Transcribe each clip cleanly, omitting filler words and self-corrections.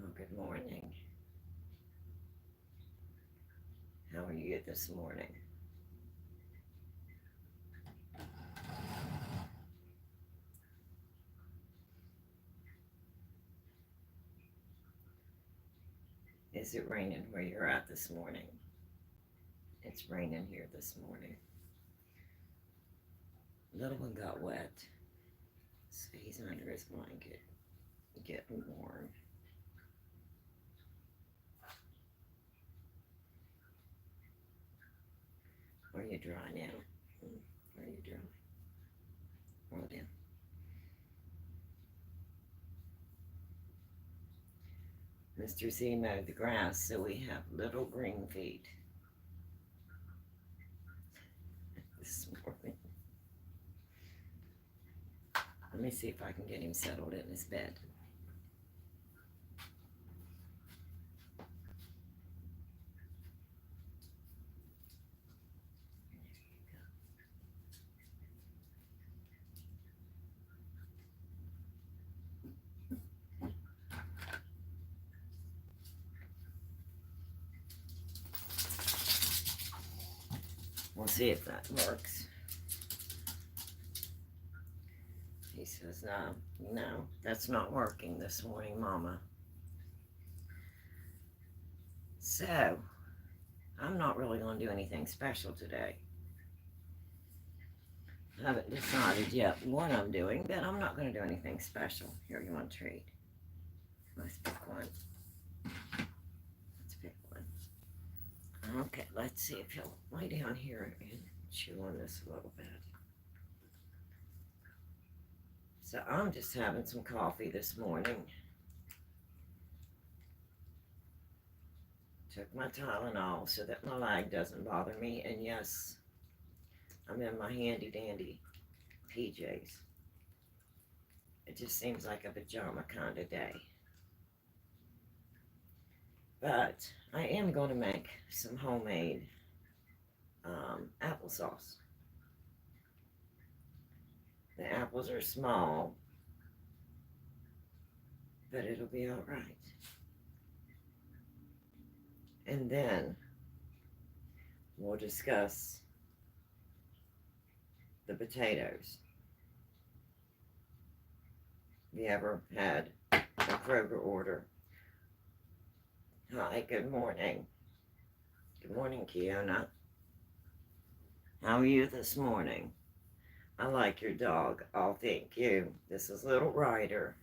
Oh, good morning. How are you this morning? Is it raining where you're at this morning? It's raining here this morning. Little one got wet, so he's under his blanket, getting warm. Are you dry now? Are you dry? Well then. Mr. Z mowed the grass, so we have little green feet this morning. Let me see if I can get him settled in his bed. We'll see if that works. He says, no, that's not working this morning, Mama. So, I'm not really going to do anything special today. I haven't decided yet what I'm doing, but I'm not going to do anything special. Here, you want a treat? Let's pick one. Let's pick one. Okay, let's see if he'll lay down here and chew on this a little bit. So I'm just having some coffee this morning. Took my Tylenol so that my leg doesn't bother me. And yes, I'm in my handy dandy PJs. It just seems like a pajama kind of day. But I am going to make some homemade applesauce. The apples are small, but it'll be all right. And then we'll discuss the potatoes. Have you ever had a Kroger order? Hi, good morning. Good morning, Kiona. How are you this morning? I like your dog. Oh, thank you. This is Little Ryder.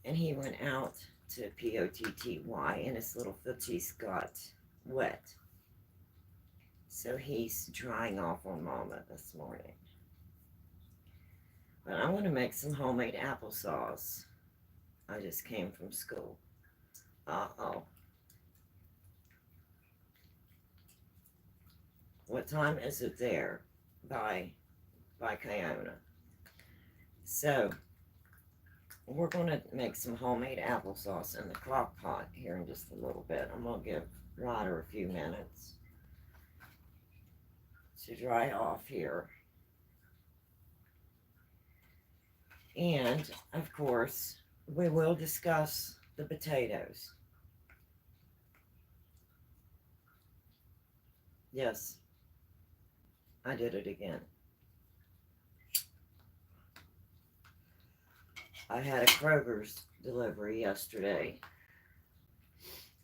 And he went out to POTTY and his little footies got wet. So he's drying off on Mama this morning. But I'm going to make some homemade applesauce. I just came from school. Uh-oh. What time is it there by Kiona? So, we're going to make some homemade applesauce in the crock pot here in just a little bit. I'm going to give Ryder a few minutes to dry off here. And, of course, we will discuss the potatoes. Yes, I did it again. I had a Kroger's delivery yesterday.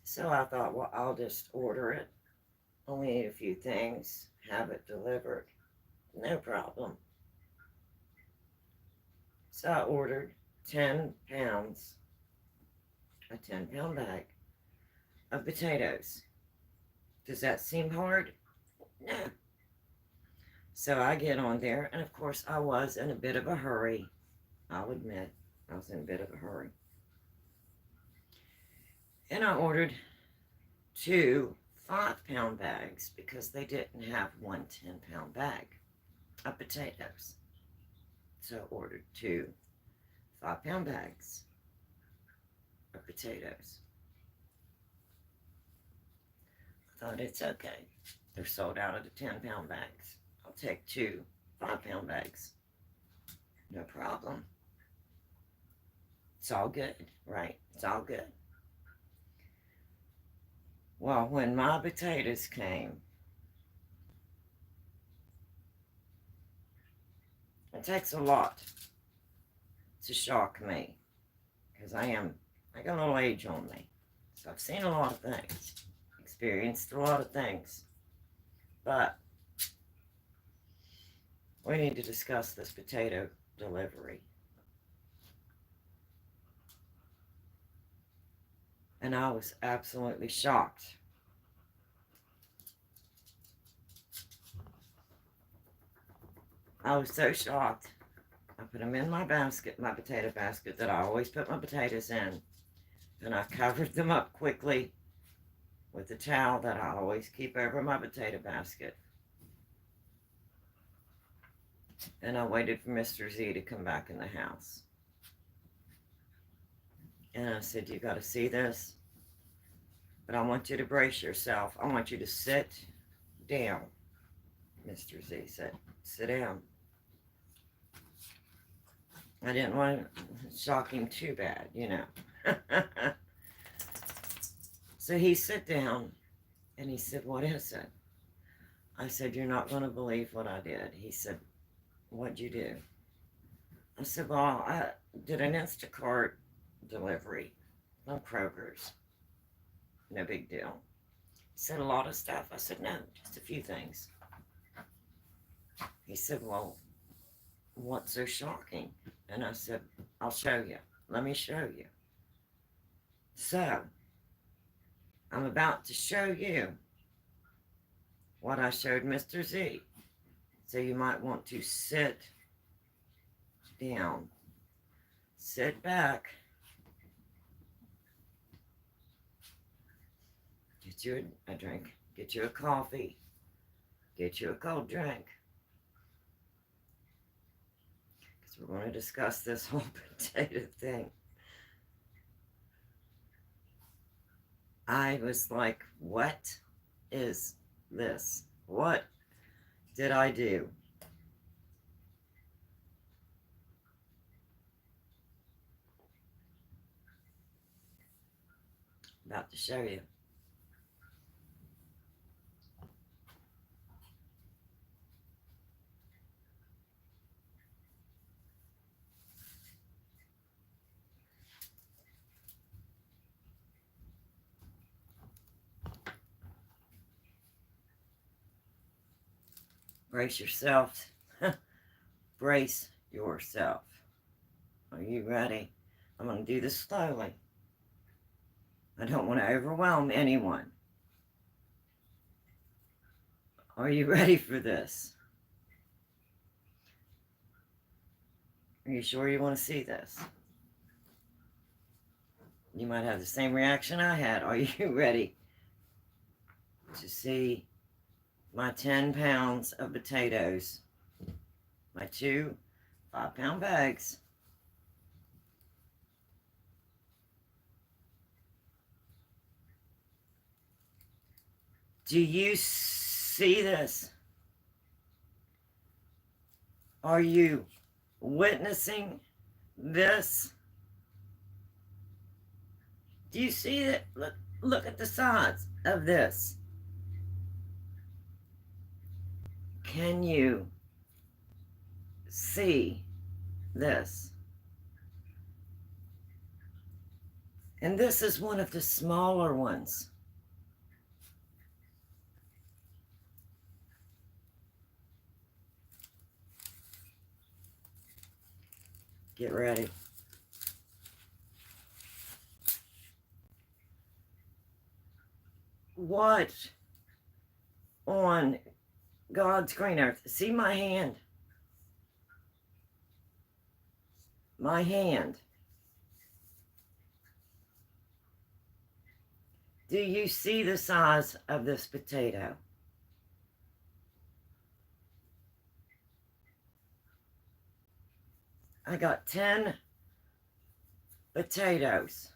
So I thought, well, I'll just order it. Only need a few things, have it delivered. No problem. So I ordered 10 pounds, a 10-pound bag of potatoes. Does that seem hard? No. So I get on there, and of course I was in a bit of a hurry. I'll admit, I was in a bit of a hurry. And I ordered 2 5-pound bags because they didn't have one 10-pound bag of potatoes. So I ordered 2 5-pound bags of potatoes. I thought it's okay. They're sold out of the 10-pound bags. I'll take 2 5-pound bags. No problem. It's all good, right? It's all good. Well, when my potatoes came, it takes a lot to shock me because I got a little age on me. So I've seen a lot of things, experienced a lot of things. But we need to discuss this potato delivery. And I was absolutely shocked. I was so shocked. I put them in my basket, my potato basket that I always put my potatoes in. And I covered them up quickly with the towel that I always keep over my potato basket. And I waited for Mr. Z to come back in the house. And I said, you got to see this, but I want you to brace yourself. I want you to sit down. Mr. Z said, sit down. I didn't want to shock him too bad, you know. So he sat down and he said, what is it? I said, you're not going to believe what I did. He said, what'd you do? I said, well, I did an Instacart delivery from Kroger's. No big deal. He said, a lot of stuff. I said, no, just a few things. He said, well, what's so shocking? And I said, I'll show you. Let me show you. So, I'm about to show you what I showed Mr. Z. So you might want to sit down. Sit back. Get you a drink. Get you a coffee. Get you a cold drink. Because we're going to discuss this whole potato thing. I was like, what is this? What did I do? About to show you. Brace yourself. Brace yourself. Are you ready? I'm going to do this slowly. I don't want to overwhelm anyone. Are you ready for this? Are you sure you want to see this? You might have the same reaction I had. Are you ready to see my 10 pounds of potatoes? My 2 5-pound bags. Do you see this? Are you witnessing this? Do you see it? Look at the size of this. Can you see this? And this is one of the smaller ones. Get ready. What on God's green earth? See my hand? My hand. Do you see the size of this potato? I got 10 potatoes.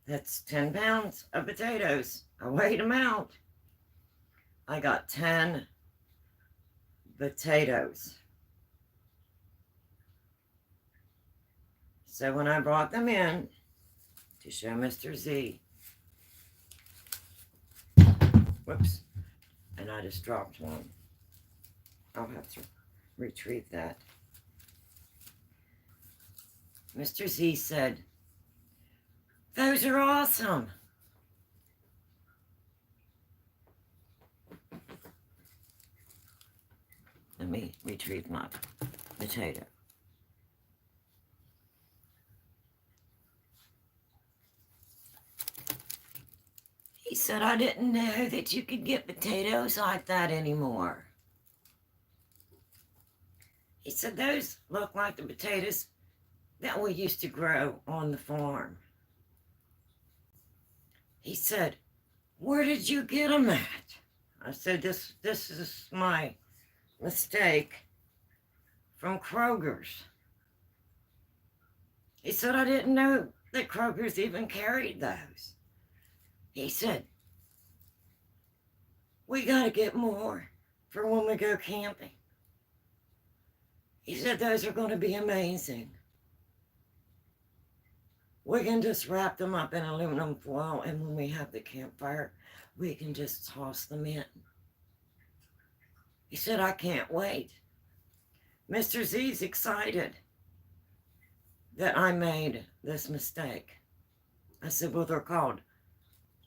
That's 10 pounds of potatoes. I weighed them out. I got 10 potatoes. So when I brought them in to show Mr. Z, whoops, and I just dropped one. I'll have to retrieve that. Mr. Z said, "Those are awesome." Let me retrieve my potato. He said, "I didn't know that you could get potatoes like that anymore." He said, "Those look like the potatoes that we used to grow on the farm." He said, "Where did you get them at?" I said, this is my mistake from Kroger's." He said, "I didn't know that Kroger's even carried those." He said, "We got to get more for when we go camping." He said, "Those are going to be amazing. We can just wrap them up in aluminum foil, and when we have the campfire, we can just toss them in." He said, "I can't wait." Mr. Z's excited that I made this mistake. I said, "Well, they're called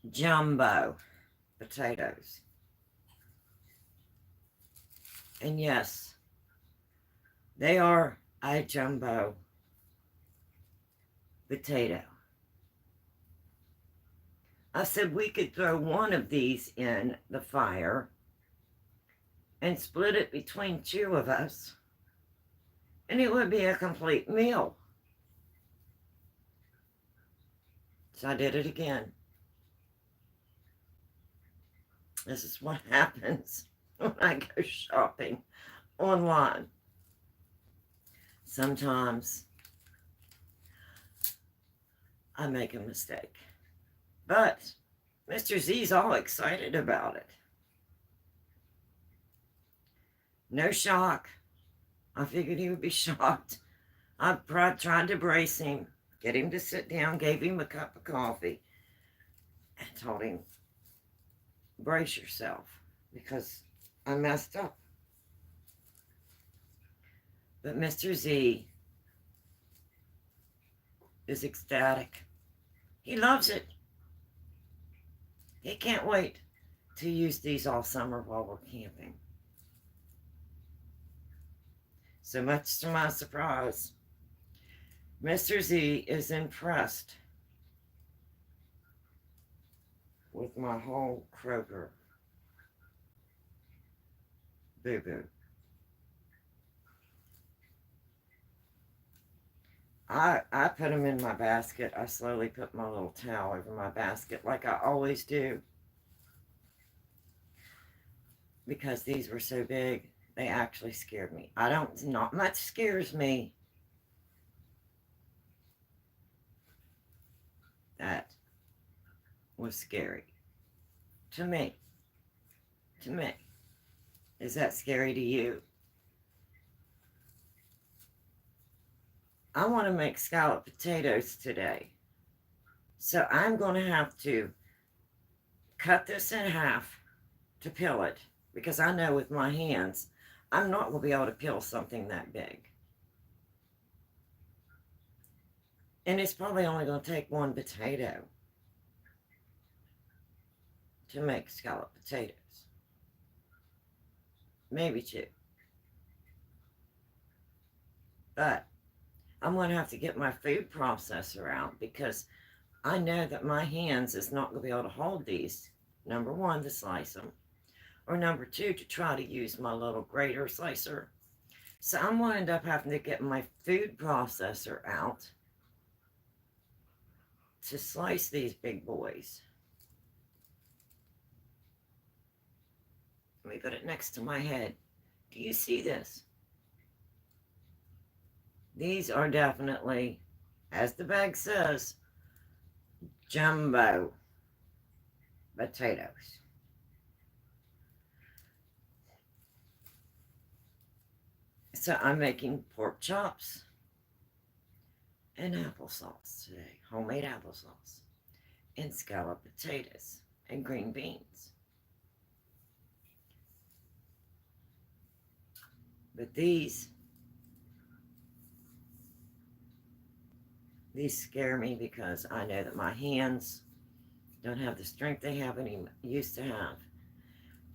jumbo potatoes." And yes, they are a jumbo potato. I said we could throw one of these in the fire and split it between two of us, and it would be a complete meal. So I did it again. This is what happens when I go shopping online. Sometimes I make a mistake. But Mr. Z's all excited about it. No shock. I figured he would be shocked. I tried to brace him, get him to sit down, gave him a cup of coffee, and told him, "Brace yourself, because I messed up." But Mr. Z is ecstatic. He loves it. He can't wait to use these all summer while we're camping. So much to my surprise, Mr. Z is impressed with my whole Kroger boo-boo. I put them in my basket. I slowly put my little towel over my basket like I always do, because these were so big, they actually scared me. Not much scares me. That was scary. To me. To me. Is that scary to you? I want to make scalloped potatoes today. So I'm going to have to cut this in half to peel it, because I know with my hands, I'm not going to be able to peel something that big. And it's probably only going to take one potato to make scalloped potatoes. Maybe two. But I'm going to have to get my food processor out, because I know that my hands is not going to be able to hold these. Number one, to slice them. Or number two, to try to use my little grater slicer. So I'm going to end up having to get my food processor out to slice these big boys. Let me put it next to my head. Do you see this? These are definitely, as the bag says, jumbo potatoes. So I'm making pork chops, and applesauce today, homemade applesauce, and scalloped potatoes and green beans. But these scare me because I know that my hands don't have the strength they have any used to have.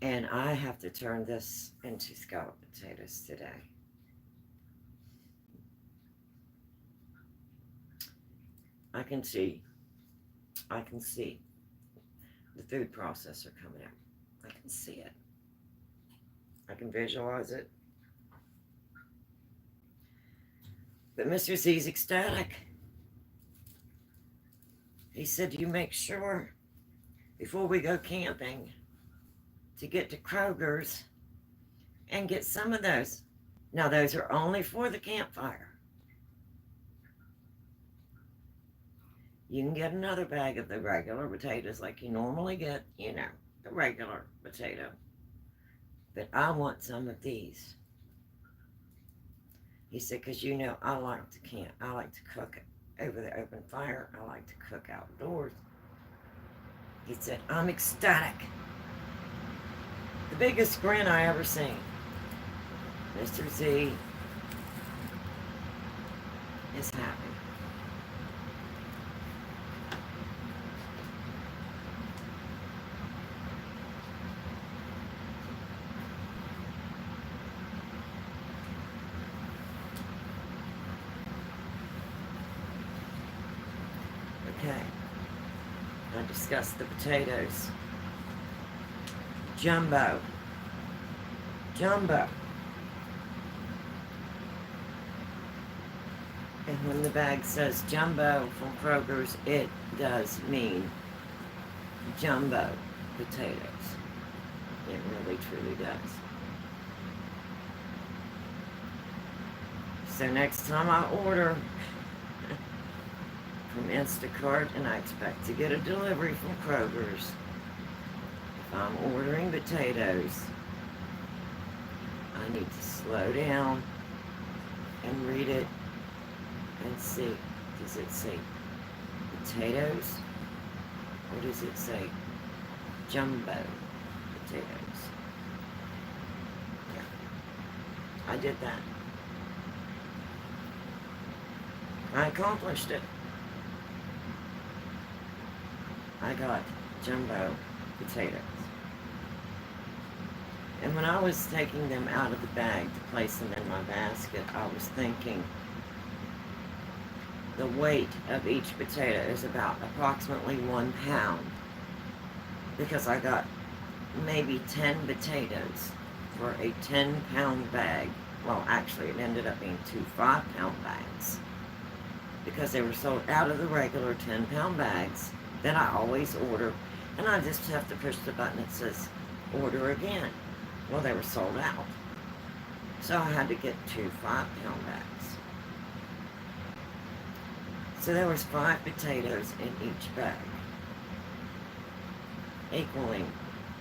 And I have to turn this into scalloped potatoes today. I can see the food processor coming out. I can see it. I can visualize it. But Mr. Z's ecstatic. He said, you make sure before we go camping to get to Kroger's and get some of those. Now, those are only for the campfire. You can get another bag of the regular potatoes like you normally get, the regular potato. But I want some of these. He said, because I like to camp. I like to cook over the open fire. I like to cook outdoors. He said, I'm ecstatic. The biggest grin I ever seen. Mr. Z is happy. Okay. I discussed the potatoes. Jumbo. And when the bag says jumbo from Kroger's, it does mean jumbo potatoes. It really, truly does. So next time I order from Instacart, and I expect to get a delivery from Kroger's, if I'm ordering potatoes, I need to slow down and read it and see, does it say potatoes or does it say jumbo potatoes? Yeah, I did that. I accomplished it. I got jumbo potatoes. And when I was taking them out of the bag to place them in my basket, I was thinking the weight of each potato is about approximately 1 pound, because I got maybe 10 potatoes for a 10-pound bag. Well, actually, it ended up being 2 5-pound bags, because they were sold out of the regular 10-pound bags that I always order, and I just have to push the button that says order again. Well, they were sold out, so I had to get 2 5-pound bags. So there was 5 potatoes in each bag, equaling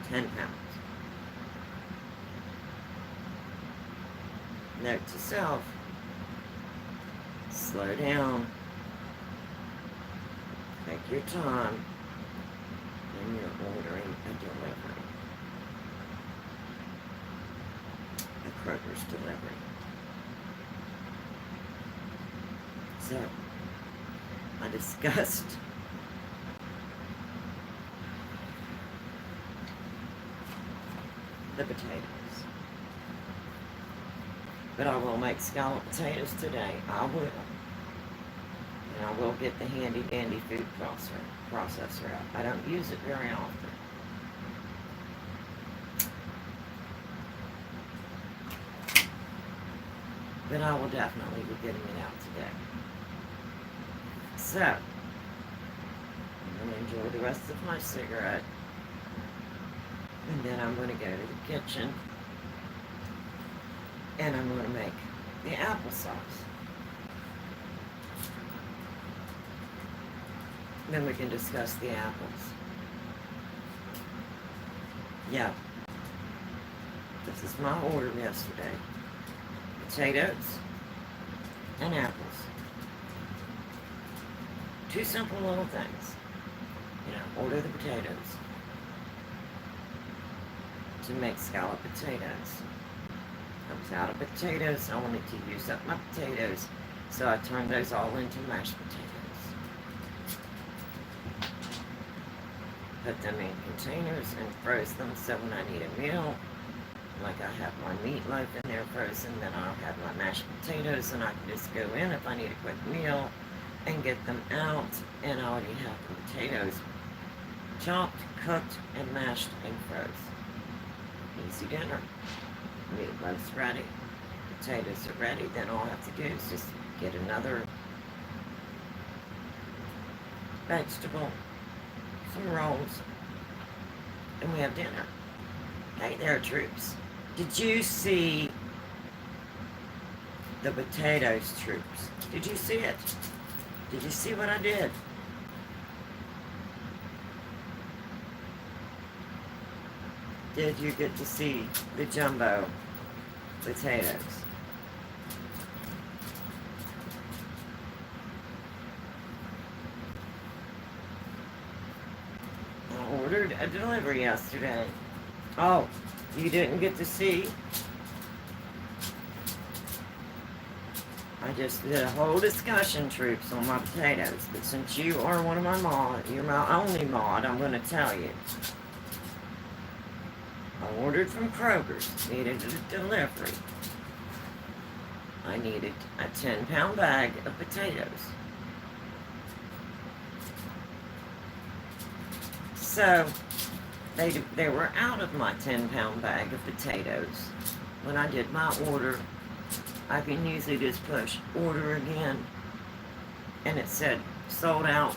10 pounds. Note to self, slow down, take your time when you're ordering a delivery, a Kroger's delivery. So, I discussed the potatoes. But I will make scalloped potatoes today. I will. And I will get the handy dandy food processor out. I don't use it very often. But I will definitely be getting it out today. So, I'm going to enjoy the rest of my cigarette. And then I'm going to go to the kitchen. And I'm going to make the applesauce. Then we can discuss the apples. Yeah. This is my order yesterday. Potatoes and apples. Two simple little things. Order the potatoes to make scallop potatoes. I was out of potatoes. I wanted to use up my potatoes, so I turned those all into mashed potatoes. Put them in containers and froze them, so when I need a meal, like I have my meatloaf in there frozen, then I'll have my mashed potatoes, and I can just go in if I need a quick meal and get them out, and I already have the potatoes chopped, cooked, and mashed and froze. Easy dinner. Meatloaf's ready. Potatoes are ready. Then all I have to do is just get another vegetable, some rolls, and we have dinner. Hey there, troops. Did you see the potatoes, troops? Did you see it? Did you see what I did? Did you get to see the jumbo potatoes? I ordered a delivery yesterday. Oh, you didn't get to see? I just did a whole discussion, troops, on my potatoes. But since you are one of my mods, you're my only mod, I'm going to tell you. I ordered from Kroger's, needed a delivery. I needed a 10-pound bag of potatoes. So, they were out of my 10-pound bag of potatoes. When I did my order, I can usually just push order again, and it said sold out.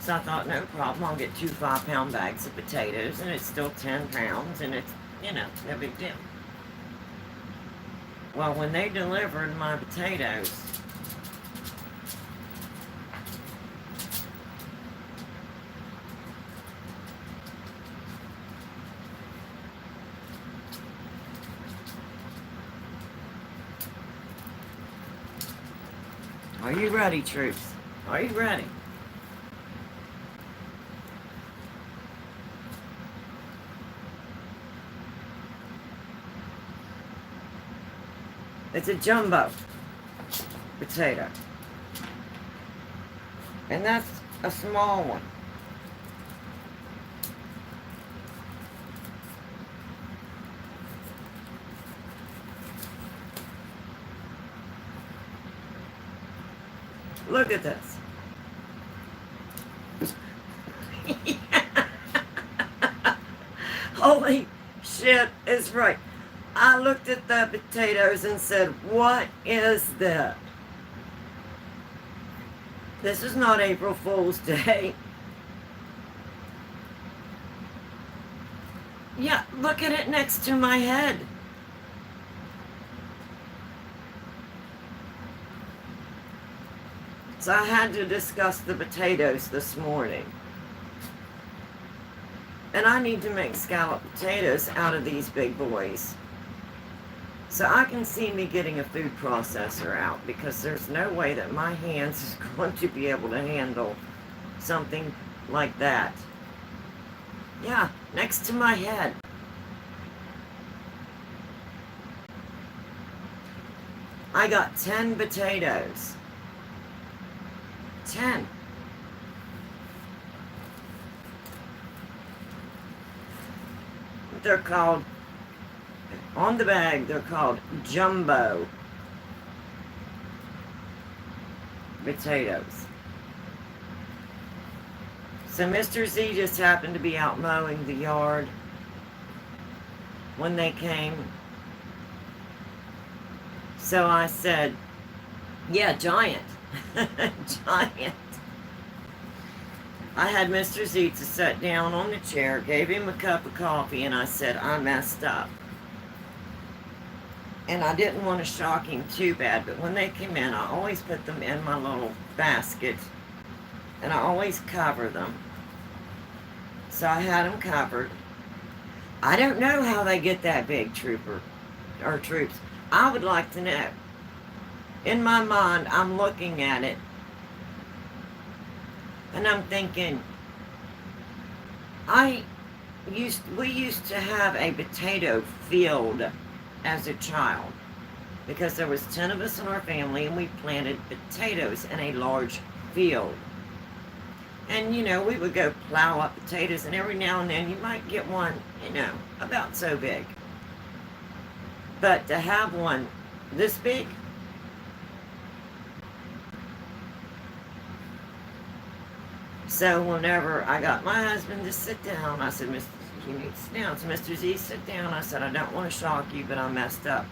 So I thought, no problem, I'll get 2 5-pound bags of potatoes, and it's still 10 pounds, and it's, no big deal. Well, when they delivered my potatoes, are you ready, troops? Are you ready? It's a jumbo potato. And that's a small one. Look at this. Holy shit is right. I looked at the potatoes and said, what is that? This is not April Fool's Day. Yeah, look at it next to my head. So I had to discuss the potatoes this morning. And I need to make scalloped potatoes out of these big boys. So I can see me getting a food processor out, because there's no way that my hands is going to be able to handle something like that. Yeah, next to my head. I got 10 potatoes. 10. They're called, on the bag, they're called jumbo potatoes. So Mr. Z just happened to be out mowing the yard when they came. So I said, yeah, giant. Giant. I had Mr. Z to sit down on the chair, gave him a cup of coffee, and I said, I messed up. And I didn't want to shock him too bad, but when they came in, I always put them in my little basket, and I always cover them. So I had them covered. I don't know how they get that big, troops. I would like to know. In my mind, I'm looking at it, And I'm thinking, we used to have a potato field as a child because there was 10 of us in our family and we planted potatoes in a large field. And we would go plow up potatoes, and every now and then you might get one, about so big. But to have one this big, so whenever I got my husband to sit down, I said, you need to sit down. So Mr. Z, sit down. I said, I don't want to shock you, but I messed up.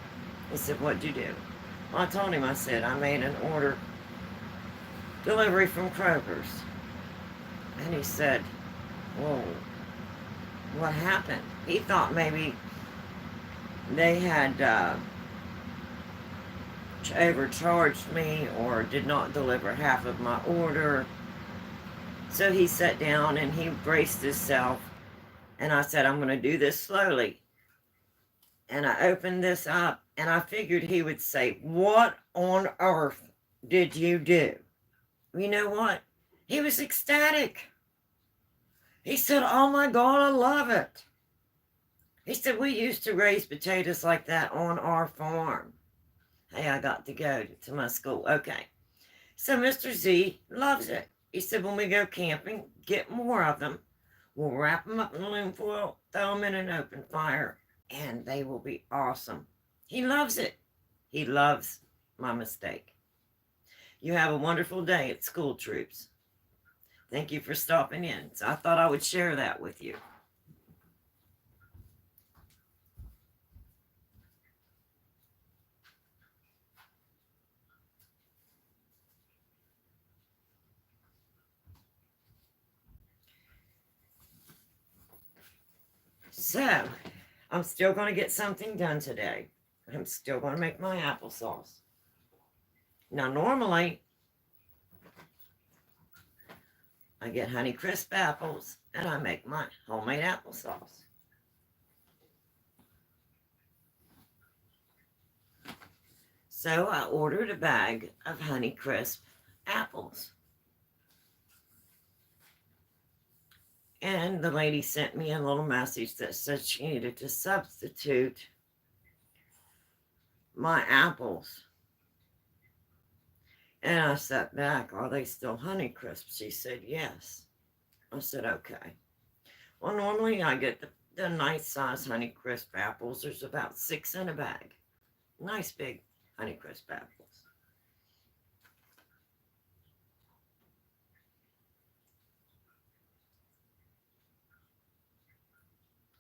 He said, what'd you do? Well, I told him, I said, I made an order delivery from Kroger's. And he said, whoa, what happened? He thought maybe they had overcharged me or did not deliver half of my order. So he sat down and he braced himself, and I said, I'm going to do this slowly. And I opened this up, and I figured he would say, what on earth did you do? You know what? He was ecstatic. He said, oh my God, I love it. He said, we used to raise potatoes like that on our farm. Hey, I got to go to my school. Okay. So Mr. Z loves it. He said, when we go camping, get more of them. We'll wrap them up in aluminum foil, throw them in an open fire, and they will be awesome. He loves it. He loves my mistake. You have a wonderful day at School Troops. Thank you for stopping in. So I thought I would share that with you. So, I'm still going to get something done today. I'm still going to make my applesauce. Now, normally, I get Honeycrisp apples and I make my homemade applesauce. So, I ordered a bag of Honeycrisp apples. And the lady sent me a little message that said she needed to substitute my apples. And I sat back, are they still Honeycrisp? She said, yes. I said, okay. Well, normally I get the nice size Honeycrisp apples. There's about 6 in a bag. Nice big Honeycrisp apples.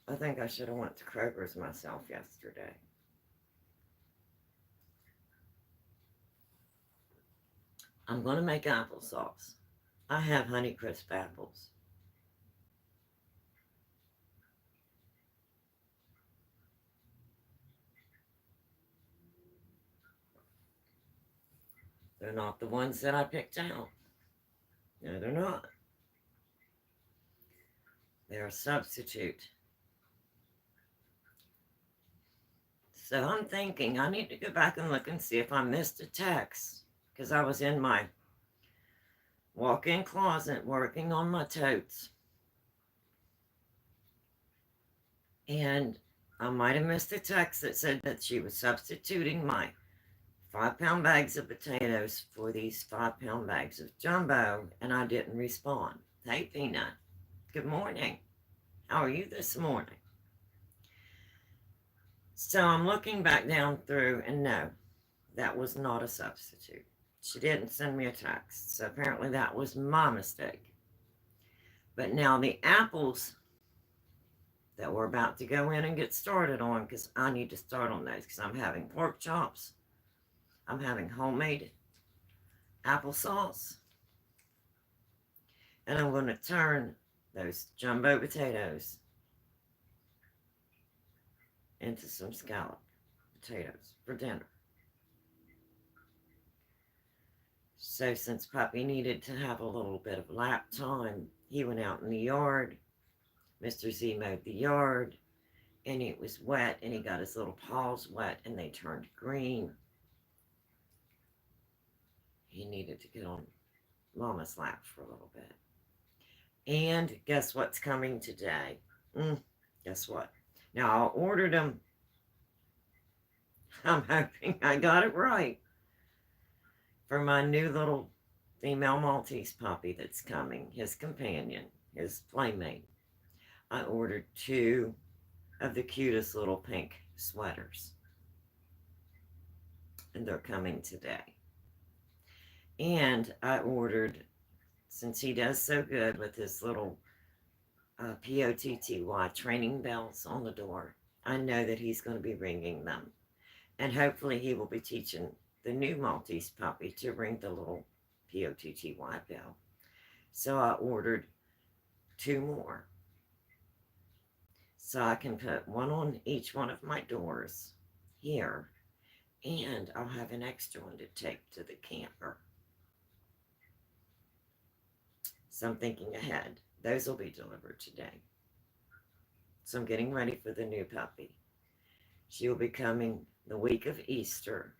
I think I should have went to Kroger's myself yesterday. I'm going to make applesauce. I have Honeycrisp apples. They're not the ones that I picked out. No, they're not. They're a substitute. So I'm thinking I need to go back and look and see if I missed a text, because I was in my walk-in closet working on my totes. And I might have missed a text that said that she was substituting my 5-pound bags of potatoes for these 5-pound bags of jumbo, and I didn't respond. Hey, Peanut. Good morning. How are you this morning? So I'm looking back down through, and no, that was not a substitute. She didn't send me a text, so apparently that was my mistake. But now the apples that we're about to go in and get started on, because I need to start on those, because I'm having pork chops, I'm having homemade applesauce, and I'm going to turn those jumbo potatoes into some scallop potatoes for dinner. So since Puppy needed to have a little bit of lap time, he went out in the yard. Mr. Z mowed the yard, and it was wet, and he got his little paws wet, and they turned green. He needed to get on Mama's lap for a little bit. And guess what's coming today? Guess what? Now, I ordered them. I'm hoping I got it right. For my new little female Maltese puppy that's coming, his companion, his playmate. I ordered 2 of the cutest little pink sweaters. And they're coming today. And I ordered, since he does so good with his little POTTY training bells on the door, I know that he's going to be ringing them. And hopefully he will be teaching the new Maltese puppy to ring the little POTTY bell. So I ordered 2 more. So I can put one on each one of my doors here. And I'll have an extra one to take to the camper. So I'm thinking ahead. Those will be delivered today. So I'm getting ready for the new puppy. She will be coming the week of Easter.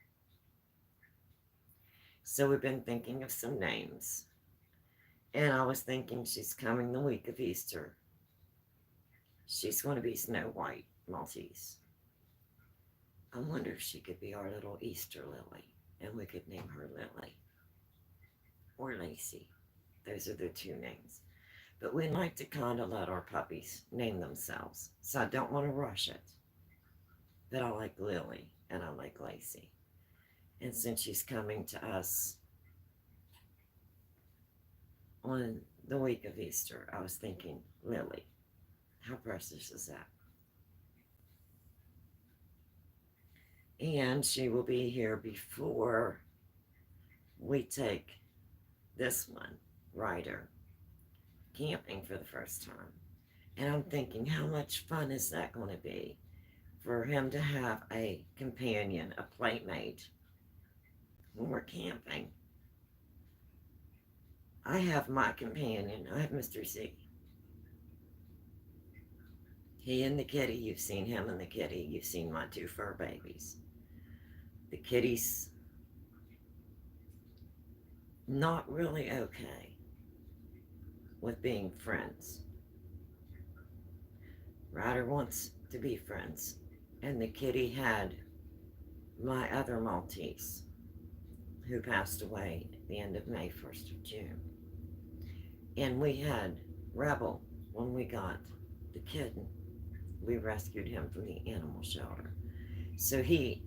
So we've been thinking of some names. And I was thinking she's coming the week of Easter. She's going to be Snow White Maltese. I wonder if she could be our little Easter Lily. And we could name her Lily. Or Lacey. Those are the 2 names. But we like to kind of let our puppies name themselves. So I don't want to rush it. But I like Lily and I like Lacey. And since she's coming to us on the week of Easter, I was thinking Lily. How precious is that? And she will be here before we take this one, Ryder, camping for the first time. And I'm thinking, how much fun is that going to be for him to have a companion, a playmate, when we're camping? I have my companion. I have Mr. Z. He and the kitty, you've seen him and the kitty. You've seen my 2 fur babies. The kitty's not really okay with being friends. Ryder wants to be friends. And the kitty had my other Maltese, who passed away at the end of May, 1st of June. And we had Rebel when we got the kitten. We rescued him from the animal shelter. So he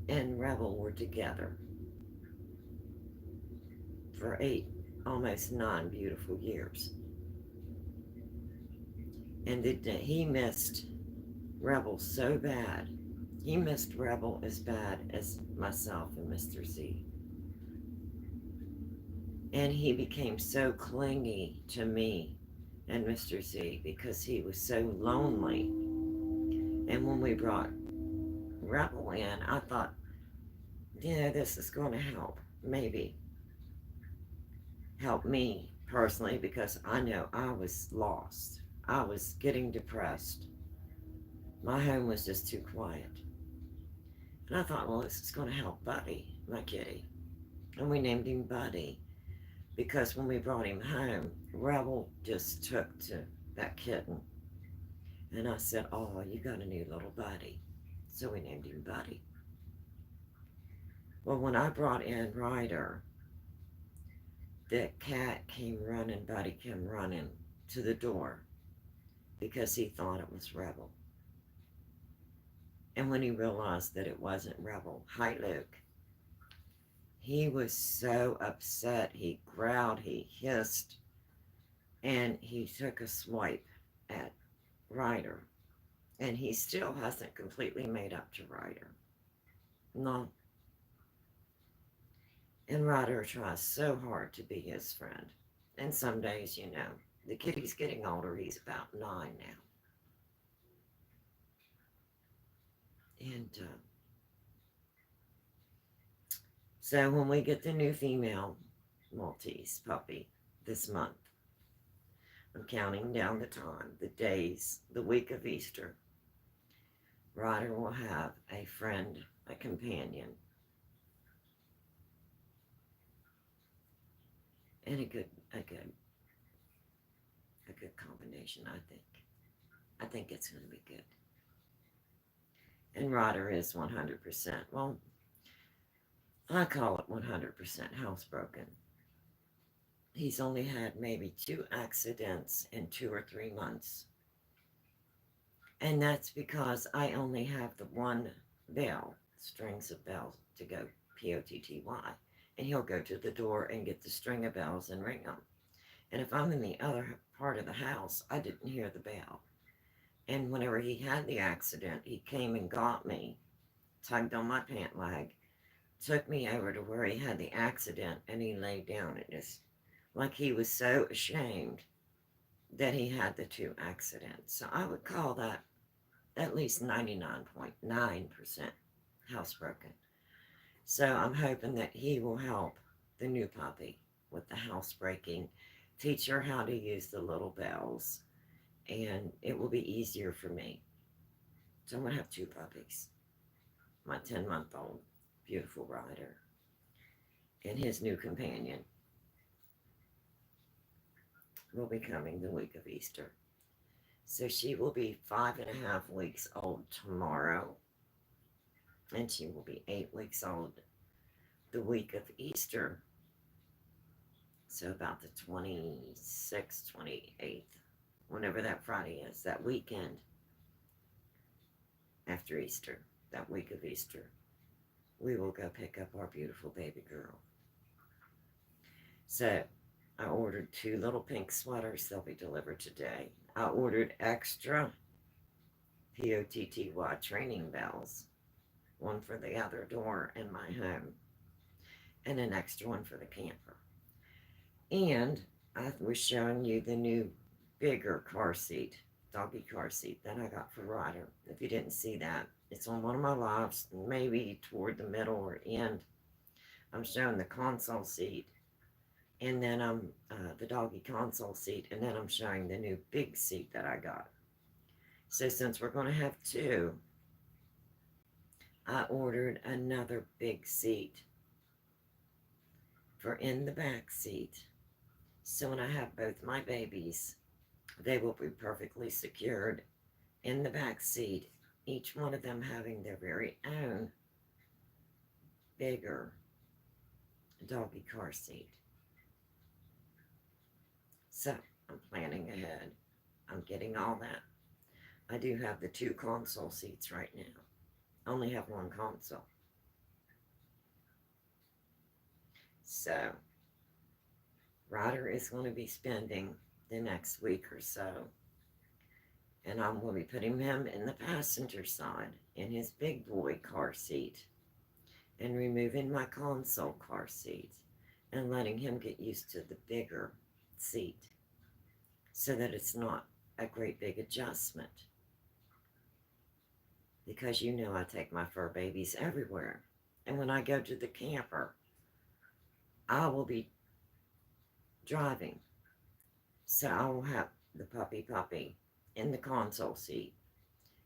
and Rebel were together for 8, almost 9 beautiful years. And he missed Rebel so bad. He missed Rebel as bad as myself and Mr. Z. And he became so clingy to me and Mr. Z because he was so lonely. And when we brought Rebel in, I thought, this is going to help. Maybe help me personally, because I know I was lost. I was getting depressed. My home was just too quiet. And I thought, well, this is going to help Buddy, my kitty. And we named him Buddy because when we brought him home, Rebel just took to that kitten. And I said, oh, you got a new little Buddy. So we named him Buddy. Well, when I brought in Ryder, the cat came running, Buddy came running to the door because he thought it was Rebel. And when he realized that it wasn't Rebel, hi Luke, he was so upset. He growled, he hissed, and he took a swipe at Ryder. And he still hasn't completely made up to Ryder. No. And Ryder tries so hard to be his friend. And some days, the kitty's getting older. He's about 9 now. And so when we get the new female Maltese puppy this month, I'm counting down the time, the days, the week of Easter. Ryder will have a friend, a companion. and a good combination, I think. I think it's going to be good. And Ryder is 100%. Well, I call it 100% housebroken. He's only had maybe 2 accidents in 2 or 3 months. And that's because I only have the one bell, strings of bells, to go Potty. And he'll go to the door and get the string of bells and ring them. And if I'm in the other part of the house, I didn't hear the bell. And whenever he had the accident, he came and got me, tugged on my pant leg, took me over to where he had the accident, and he laid down and just, like he was so ashamed that he had the 2 accidents. So I would call that at least 99.9% housebroken. So I'm hoping that he will help the new puppy with the housebreaking, teach her how to use the little bells, and it will be easier for me. So I'm going to have 2 puppies. My 10-month-old beautiful Ryder and his new companion will be coming the week of Easter. So she will be 5.5 weeks old tomorrow, and she will be 8 weeks old the week of Easter. So about the 26th, 28th, whenever that Friday is, that weekend after Easter, that week of Easter, we will go pick up our beautiful baby girl. So I ordered 2 little pink sweaters. They'll be delivered today. I ordered extra Potty training bells, one for the other door in my home, and an extra one for the camper. And I was showing you the new bigger car seat, doggy car seat that I got for Ryder. If you didn't see that, it's on one of my lives, maybe toward the middle or end. I'm showing the console seat, and then I'm the doggy console seat, and then I'm showing the new big seat that I got. So since we're going to have 2, I ordered another big seat for in the back seat. So when I have both my babies, they will be perfectly secured in the back seat, each one of them having their very own bigger doggy car seat. So I'm planning ahead. I'm getting all that. I do have the 2 console seats right now. I only have 1 console. So Ryder is going to be spending the next week or so, and I'm going to be putting him in the passenger side in his big boy car seat and removing my console car seat and letting him get used to the bigger seat so that it's not a great big adjustment. Because you know I take my fur babies everywhere. And when I go to the camper, I will be driving. So I will have the puppy in the console seat.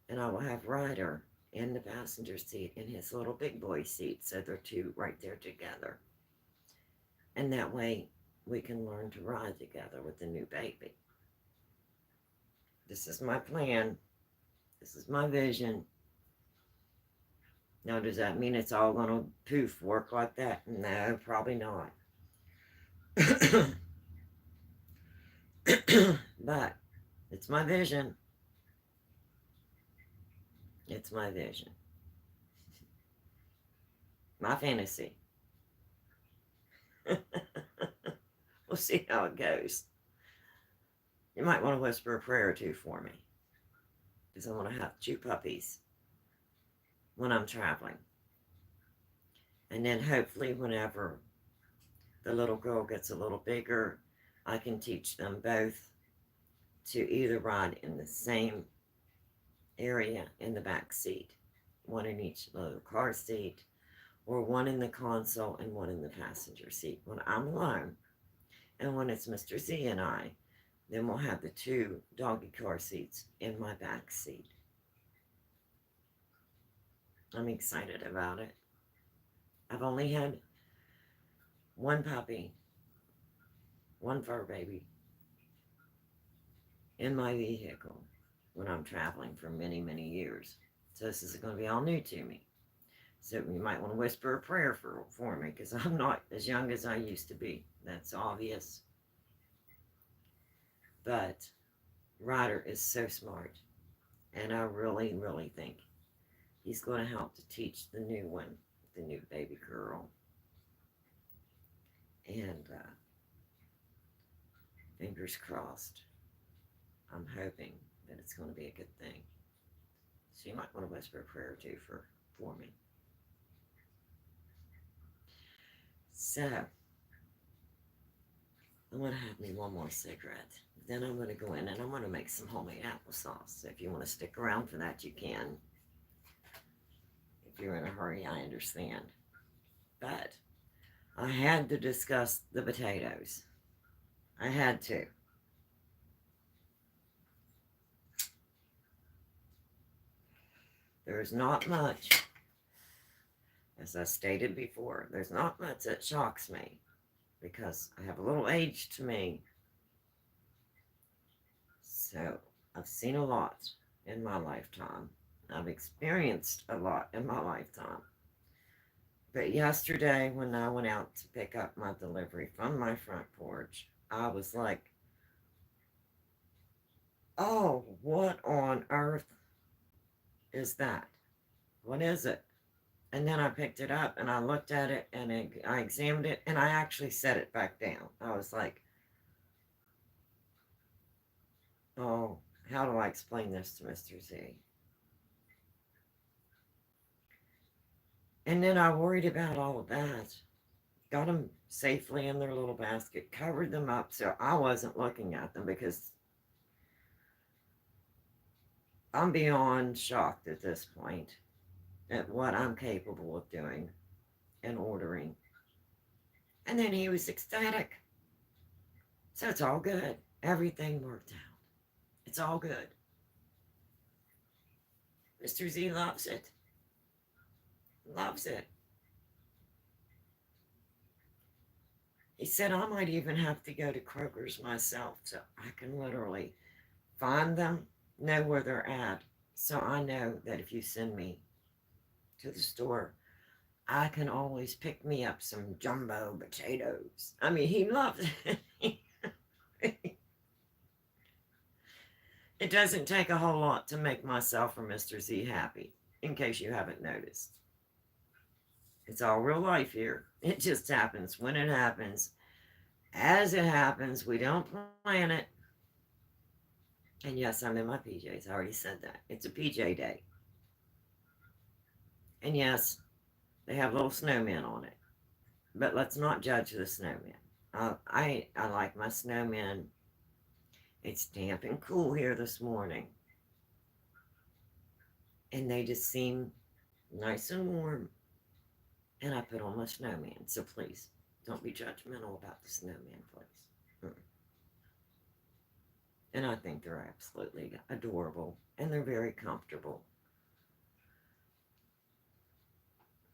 And I will have Ryder in the passenger seat in his little big boy seat. So they're 2 right there together. And that way we can learn to ride together with the new baby. This is my plan. This is my vision. Now, does that mean it's all going to poof work like that? No, probably not. But it's my vision. It's my vision. My fantasy. We'll see how it goes. You might want to whisper a prayer or 2 for me, because I want to have 2 puppies when I'm traveling. And then hopefully whenever the little girl gets a little bigger, I can teach them both to either ride in the same area in the back seat, one in each little car seat, or one in the console and one in the passenger seat when I'm alone. And when it's Mr. Z and I, then we'll have the 2 doggy car seats in my back seat. I'm excited about it. I've only had 1 puppy one fur baby in my vehicle when I'm traveling for many, many years. So this is going to be all new to me. So you might want to whisper a prayer for me because I'm not as young as I used to be. That's obvious. But Ryder is so smart. And I really, really think he's going to help to teach the new one, the new baby girl. And fingers crossed. I'm hoping that it's going to be a good thing. So you might want to whisper a prayer too for me. So I'm going to have me one more cigarette. Then I'm going to go in and I'm going to make some homemade applesauce. So if you want to stick around for that, you can. If you're in a hurry, I understand. But I had to discuss the potatoes. I had to. There's not much, as I stated before, there's not much that shocks me because I have a little age to me. So I've seen a lot in my lifetime. I've experienced a lot in my lifetime. But yesterday, when I went out to pick up my delivery from my front porch, I was like, oh, what on earth is that? What is it? And then I picked it up and I looked at it and I examined it and I actually set it back down. I was like, oh, how do I explain this to Mr. Z? And then I worried about all of that. Got them safely in their little basket, covered them up so I wasn't looking at them because I'm beyond shocked at this point at what I'm capable of doing and ordering. And then he was ecstatic. So it's all good. Everything worked out. It's all good. Mr. Z loves it. Loves it. He said I might even have to go to Kroger's myself so I can literally find them, know where they're at. So I know that if you send me to the store, I can always pick me up some jumbo potatoes. I mean, he loves it. It doesn't take a whole lot to make myself or Mr. Z happy, in case you haven't noticed. It's all real life here. It just happens when it happens. As it happens, we don't plan it. And yes, I'm in my PJs. I already said that. It's a PJ day. And yes, they have little snowmen on it. But let's not judge the snowmen. I like my snowmen. It's damp and cool here this morning. And they just seem nice and warm. And I put on my snowman. So please, don't be judgmental about the snowman, please. And I think they're absolutely adorable. And they're very comfortable.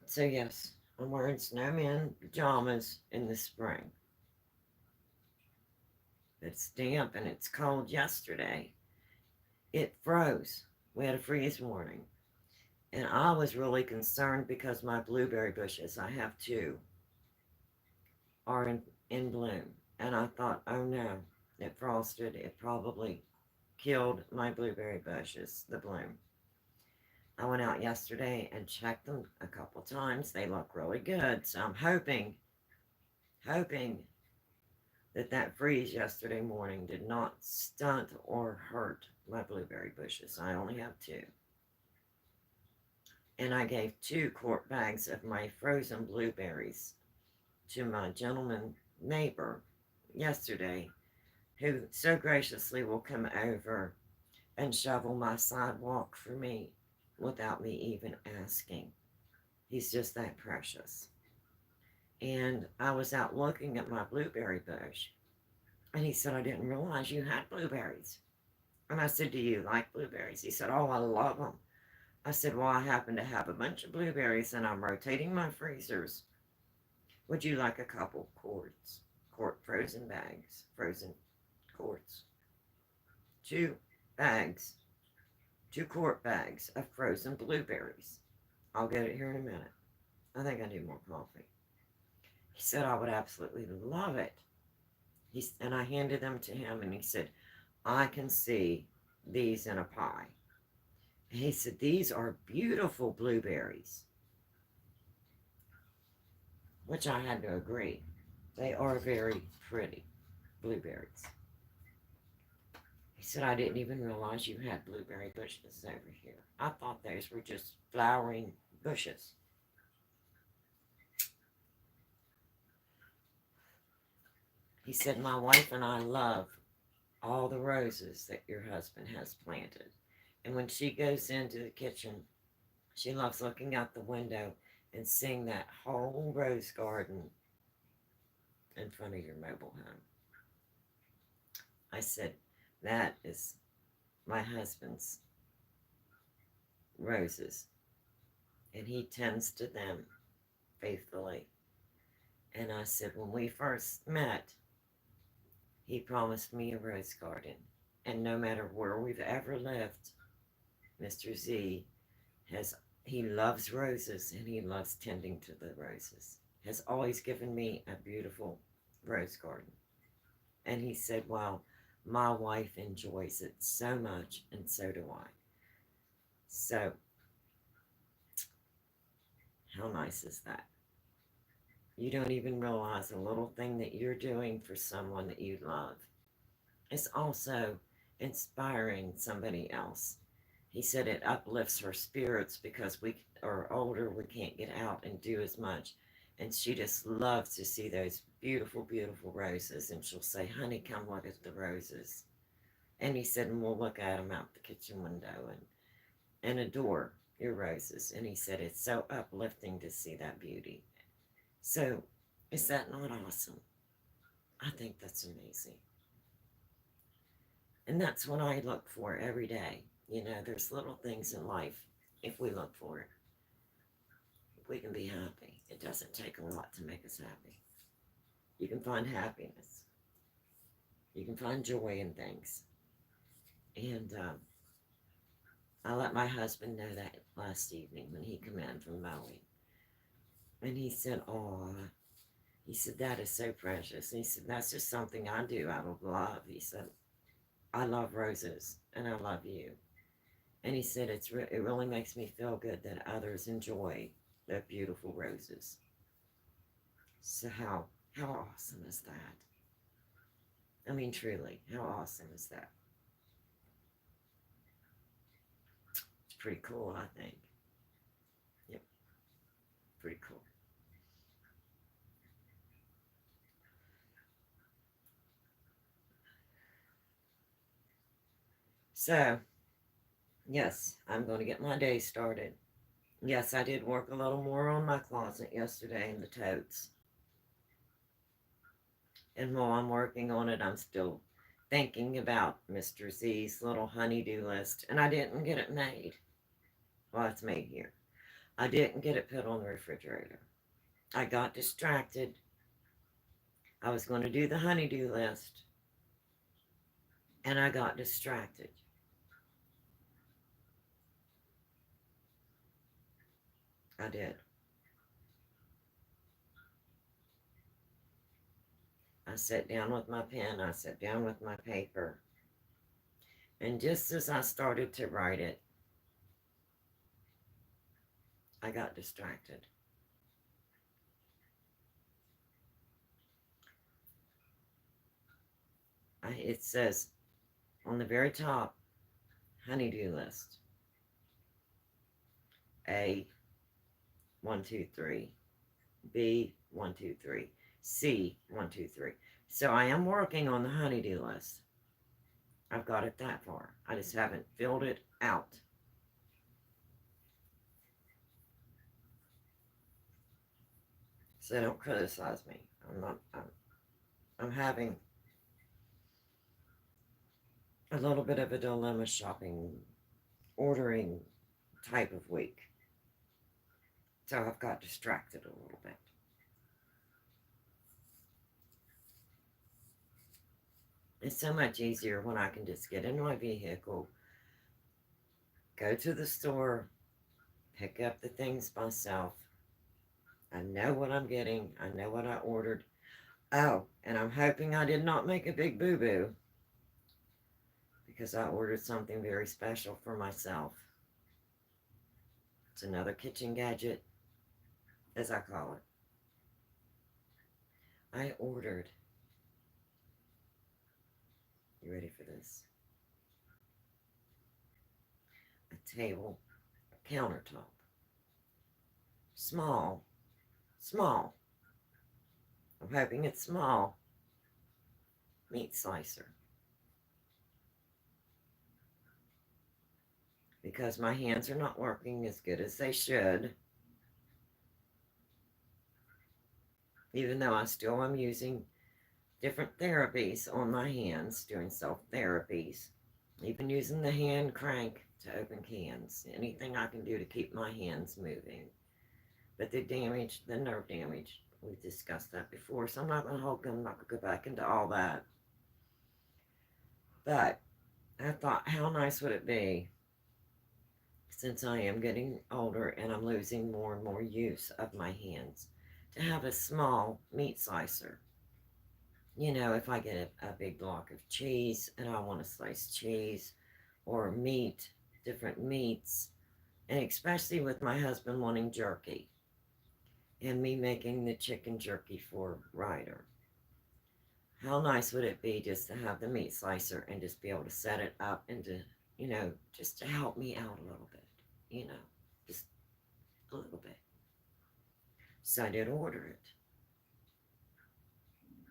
So yes, I'm wearing snowman pajamas in the spring. It's damp and it's cold yesterday. It froze. We had a freeze warning. And I was really concerned because my blueberry bushes, I have two, are in bloom. And I thought, oh no, it frosted. It probably killed my blueberry bushes, the bloom. I went out yesterday and checked them a couple times. They look really good. So I'm hoping that freeze yesterday morning did not stunt or hurt my blueberry bushes. I only have two. And I gave 2 quart bags of my frozen blueberries to my gentleman neighbor yesterday, who so graciously will come over and shovel my sidewalk for me without me even asking. He's just that precious. And I was out looking at my blueberry bush, and he said, I didn't realize you had blueberries. And I said, do you like blueberries? He said, oh, I love them. I said, well, I happen to have a bunch of blueberries, and I'm rotating my freezers. Would you like a couple quarts quart frozen bags, frozen quarts. 2 bags, 2 quart bags of frozen blueberries. I'll get it here in a minute. I think I need more coffee. He said I would absolutely love it. And I handed them to him, and he said, I can see these in a pie. And he said, these are beautiful blueberries, which I had to agree. They are very pretty blueberries. He said, I didn't even realize you had blueberry bushes over here. I thought those were just flowering bushes. He said, my wife and I love all the roses that your husband has planted. And when she goes into the kitchen, she loves looking out the window and seeing that whole rose garden in front of your mobile home. I said, that is my husband's roses, and he tends to them faithfully. And I said, when we first met, he promised me a rose garden. And no matter where we've ever lived, Mr. Z he loves roses, and he loves tending to the roses. Has always given me a beautiful rose garden. And he said, well, my wife enjoys it so much, and so do I. So, how nice is that? You don't even realize a little thing that you're doing for someone that you love. It's also inspiring somebody else. He said it uplifts her spirits because we are older, we can't get out and do as much. And she just loves to see those beautiful, beautiful roses. And she'll say, honey, come look at the roses. And he said, and we'll look at them out the kitchen window and adore your roses. And he said, it's so uplifting to see that beauty. So, is that not awesome? I think that's amazing. And that's what I look for every day. You know, there's little things in life, if we look for it, we can be happy. It doesn't take a lot to make us happy. You can find happiness. You can find joy in things. And I let my husband know that last evening when he came in from mowing. And he said, oh, he said, that is so precious. And he said, that's just something I do out of love. He said, I love roses, and I love you. And he said, it really makes me feel good that others enjoy the beautiful roses. So how awesome is that? I mean, truly, how awesome is that? It's pretty cool, I think. Yep, pretty cool. So, yes, I'm going to get my day started. Yes, I did work a little more on my closet yesterday in the totes. And while I'm working on it, I'm still thinking about Mr. Z's little honey-do list. And I didn't get it made. Well, it's made here. I didn't get it put on the refrigerator. I got distracted. I was going to do the honey-do list. And I got distracted. I did. I sat down with my pen. I sat down with my paper. And just as I started to write it, I got distracted. It says on the very top, honey-do list. A, 1, 2, 3. B, 1, 2, 3. C, 1, 2, 3. So I am working on the honey-do list. I've got it that far. I just haven't filled it out. So don't criticize me. I'm having a little bit of a dilemma ordering type of week. So I've got distracted a little bit. It's so much easier when I can just get in my vehicle, go to the store, pick up the things myself. I know what I'm getting. I know what I ordered. Oh, and I'm hoping I did not make a big boo-boo because I ordered something very special for myself. It's another kitchen gadget, as I call it. I ordered, you ready for this? A table, a countertop. Small, small. I'm hoping it's small. Meat slicer. Because my hands are not working as good as they should. Even though I still am using different therapies on my hands, doing self-therapies. Even using the hand crank to open cans. Anything I can do to keep my hands moving. But the damage, the nerve damage, we've discussed that before, so I'm not going to go back into all that. But I thought, how nice would it be, since I am getting older and I'm losing more and more use of my hands, to have a small meat slicer. You know, if I get a big block of cheese and I want to slice cheese or meat, different meats, and especially with my husband wanting jerky and me making the chicken jerky for Ryder. How nice would it be just to have the meat slicer and just be able to set it up and to, just to help me out a little bit, just a little bit. So I did order it.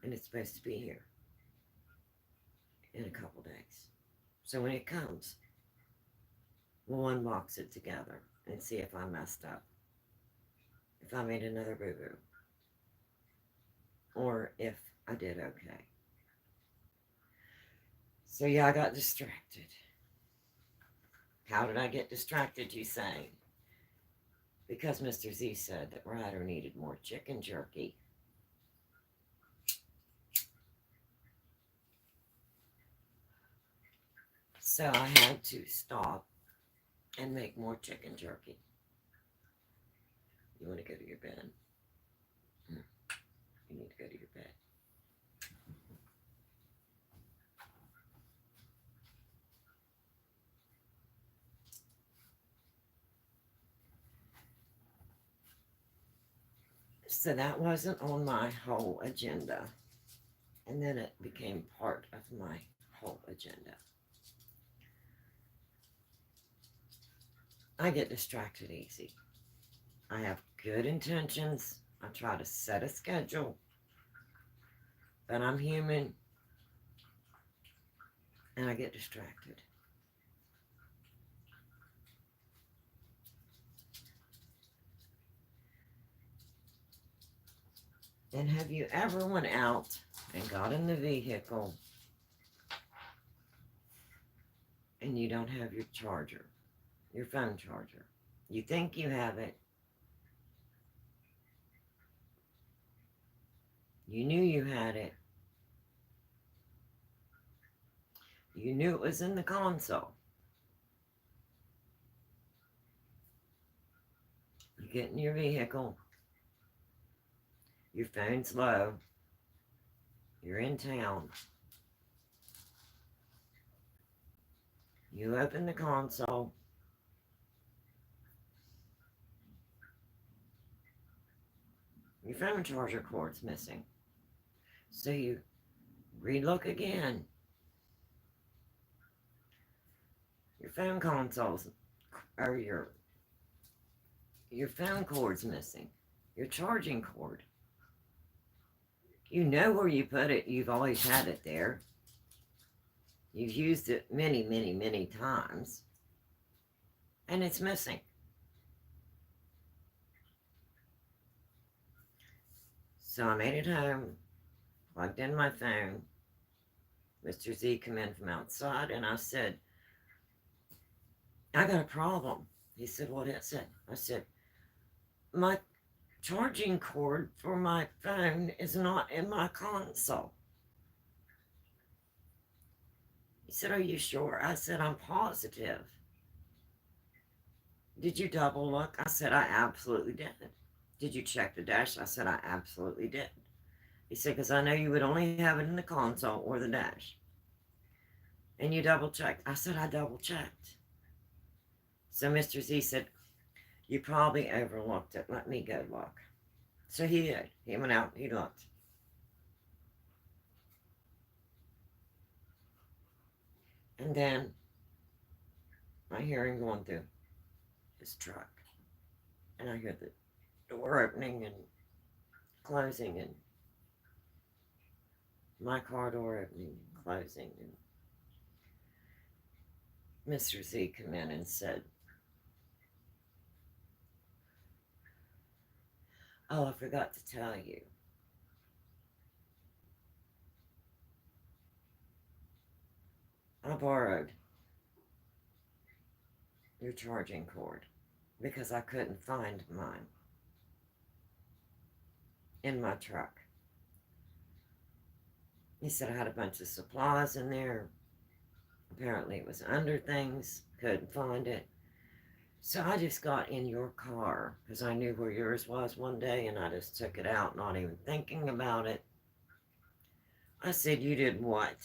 And it's supposed to be here in a couple days. So when it comes, we'll unbox it together and see if I messed up. If I made another boo-boo. Or if I did okay. So yeah, I got distracted. How did I get distracted, you say? Because Mr. Z said that Ryder needed more chicken jerky. So I had to stop and make more chicken jerky. You want to go to your bed? You need to go to your bed. So that wasn't on my whole agenda. And then it became part of my whole agenda. I get distracted easy. I have good intentions. I try to set a schedule. But I'm human. And I get distracted. And have you ever went out and got in the vehicle and you don't have your charger, your phone charger? You think you have it. You knew you had it. You knew it was in the console. You get in your vehicle. Your phone's low. You're in town. You open the console. Your phone charger cord's missing. So you relook again. Your phone console's, or your phone cord's missing. Your charging cord. You know where you put it. You've always had it there. You've used it many, many, many times. And it's missing. So I made it home, plugged in my phone. Mr. Z came in from outside, and I said, I got a problem. He said, what is it? I said, my charging cord for my phone is not in my console. said, are you sure? I said, I'm positive. Did you double look? I said, I absolutely did. Did you check the dash? I said, I absolutely did. He said, because I know you would only have it in the console or the dash. And you double checked. I said, I double checked. So Mr. Z said, you probably overlooked it. Let me go look. So he did. He went out, he looked. And then I hear him going through his truck. And I hear the door opening and closing, and my car door opening and closing. And Mr. Z came in and said, oh, I forgot to tell you. I borrowed your charging cord because I couldn't find mine in my truck. He said I had a bunch of supplies in there. Apparently it was under things, couldn't find it. So I just got in your car because I knew where yours was one day, and I just took it out, not even thinking about it. I said, you did what?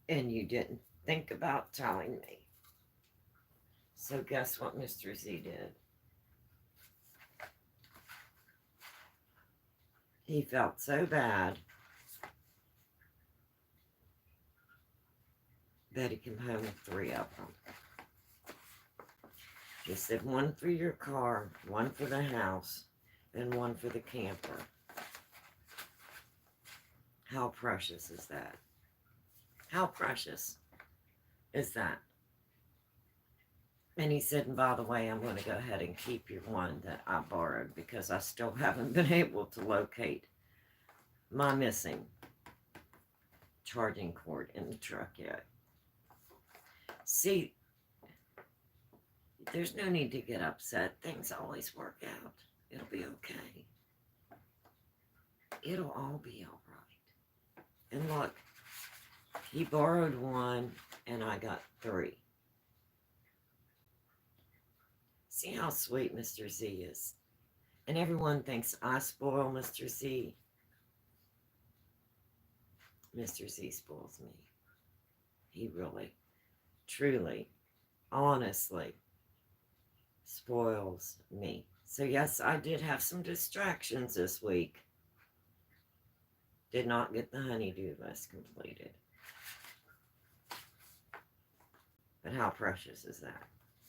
And you didn't think about telling me. So guess what Mr. Z did? He felt so bad that he came home with 3 of them. He said, 1 for your car, 1 for the house, and 1 for the camper. How precious is that? How precious is that? And he said, and by the way, I'm going to go ahead and keep your one that I borrowed because I still haven't been able to locate my missing charging cord in the truck yet. See, there's no need to get upset. Things always work out. It'll be okay. It'll all be all right. And look, he borrowed 1 and I got 3. See how sweet Mr. Z is. And everyone thinks I spoil Mr. Z. Mr. Z spoils me. He really, truly, honestly spoils me. So yes, I did have some distractions this week. Did not get the honey-do list completed. But how precious is that?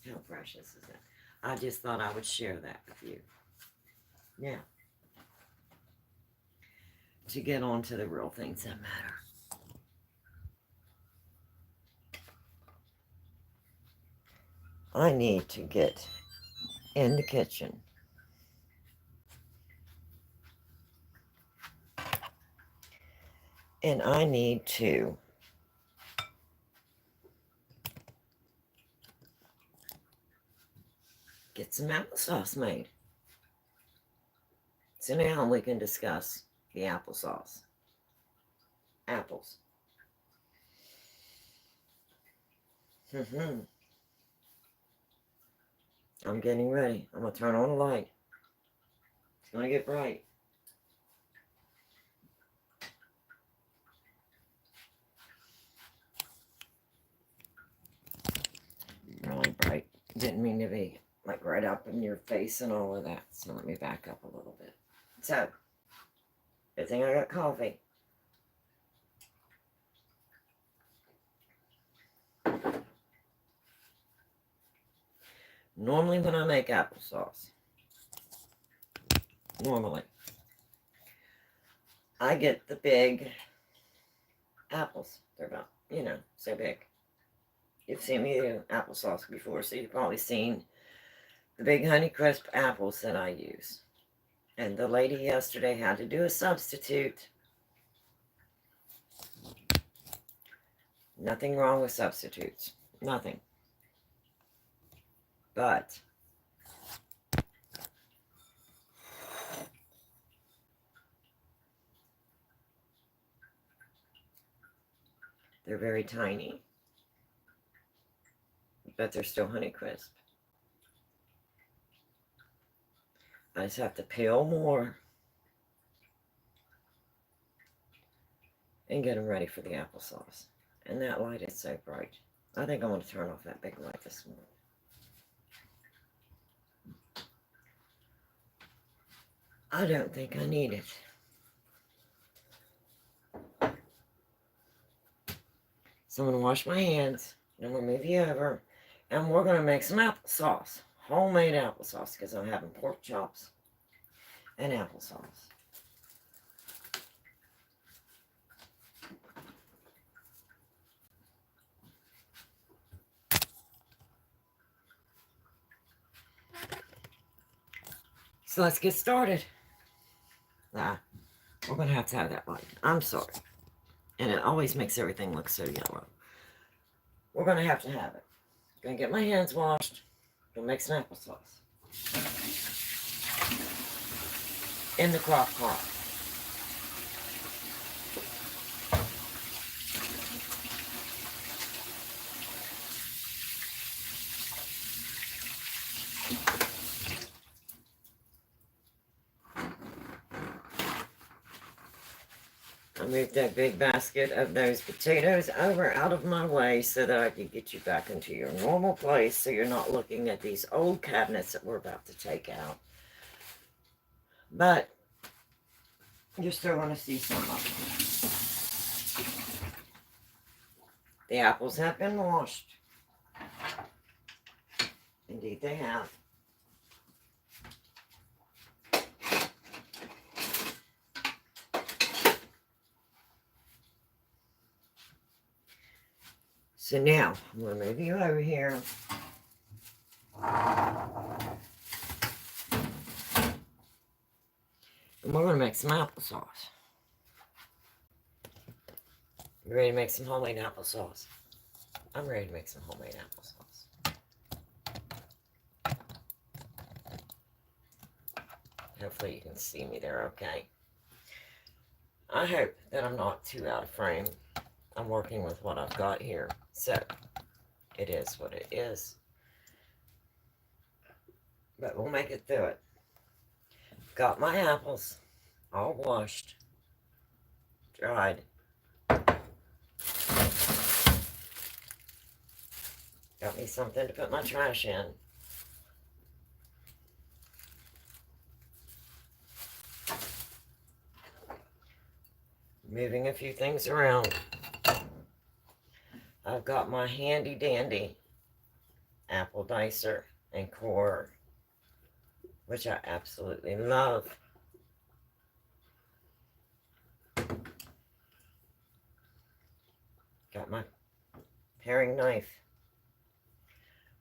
How precious is that? I just thought I would share that with you. Now, to get on to the real things that matter. I need to get in the kitchen and I need to get some applesauce made. So now we can discuss the applesauce. Apples. I'm getting ready. I'm going to turn on the light. It's going to get bright. Really bright. Didn't mean to be like right up in your face and all of that. So let me back up a little bit. So, good thing I got coffee. Normally when I make applesauce, I get the big apples. They're about, so big. You've seen me do applesauce before, so you've probably seen the big Honeycrisp apples that I use. And the lady yesterday had to do a substitute. Nothing wrong with substitutes. Nothing. But They're very tiny, but they're still Honeycrisp. I just have to peel more and get them ready for the applesauce. And that light is so bright. I think I'm going to turn off that big light this morning. I don't think I need it. So I'm going to wash my hands, and I'm going to move you over, and we're going to make some applesauce. Homemade applesauce, because I'm having pork chops and applesauce. So let's get started. We're going to have that light. I'm sorry. And it always makes everything look so yellow. We're going to have it. Going to get my hands washed. Going to make some applesauce. In the crock pot. I moved that big basket of those potatoes over out of my way so that I could get you back into your normal place so you're not looking at these old cabinets that we're about to take out. But you're still going to see some of them. The apples have been washed. Indeed they have. So now, I'm going to move you over here. And we're going to make some applesauce. You ready to make some homemade applesauce? I'm ready to make some homemade applesauce. Hopefully you can see me there okay. I hope that I'm not too out of frame. I'm working with what I've got here. So, it is what it is. But we'll make it through it. Got my apples all washed, dried. Got me something to put my trash in. Moving a few things around. I've got my handy dandy apple dicer and core, which I absolutely love. Got my paring knife.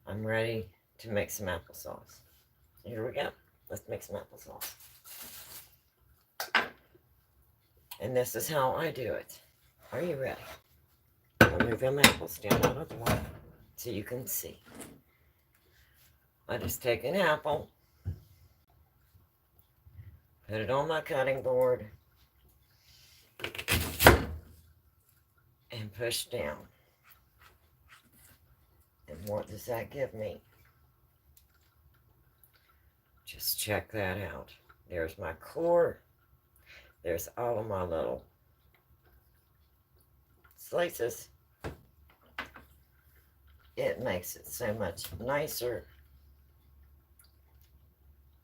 I'm ready to make some applesauce. Here we go. Let's make some applesauce. And this is how I do it. Are you ready? I'll move them apples down out of the way so you can see. I just take an apple, put it on my cutting board, and push down. And what does that give me? Just check that out. There's my core. There's all of my little slices. It makes it so much nicer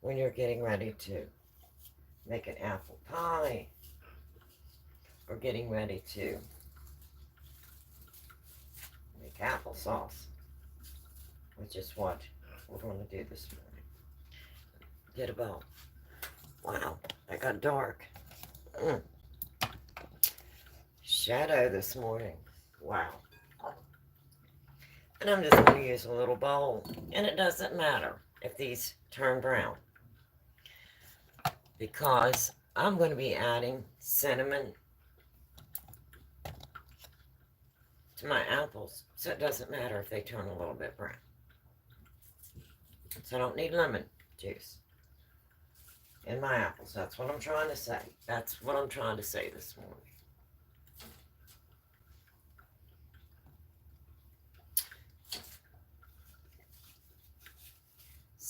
when you're getting ready to make an apple pie or getting ready to make applesauce, which is what we're going to do this morning. Get a bowl. Wow, that got dark. Shadow this morning. Wow. And I'm just going to use a little bowl. And it doesn't matter if these turn brown, because I'm going to be adding cinnamon to my apples. So it doesn't matter if they turn a little bit brown. So I don't need lemon juice in my apples. That's what I'm trying to say. That's what I'm trying to say this morning.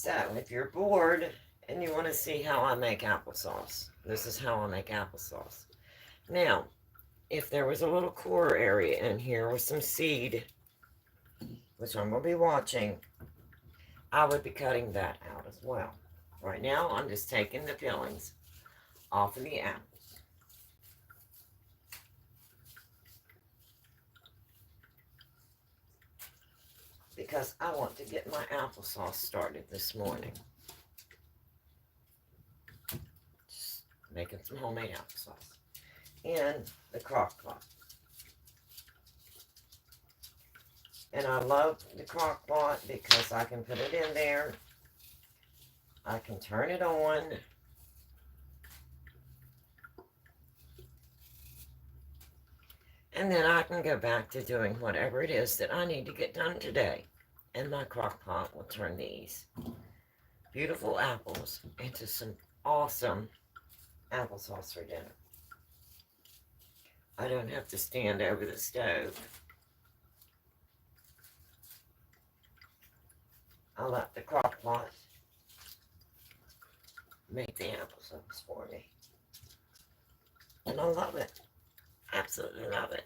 So, if you're bored and you want to see how I make applesauce, this is how I make applesauce. Now, if there was a little core area in here with some seed, which I'm going to be watching, I would be cutting that out as well. Right now, I'm just taking the peelings off of the apples. Because I want to get my applesauce started this morning. Just making some homemade applesauce in the crock pot. And I love the crock pot because I can put it in there. I can turn it on. And then I can go back to doing whatever it is that I need to get done today. And my crock pot will turn these beautiful apples into some awesome applesauce for dinner. I don't have to stand over the stove. I'll let the crock pot make the applesauce for me. And I love it. Absolutely love it.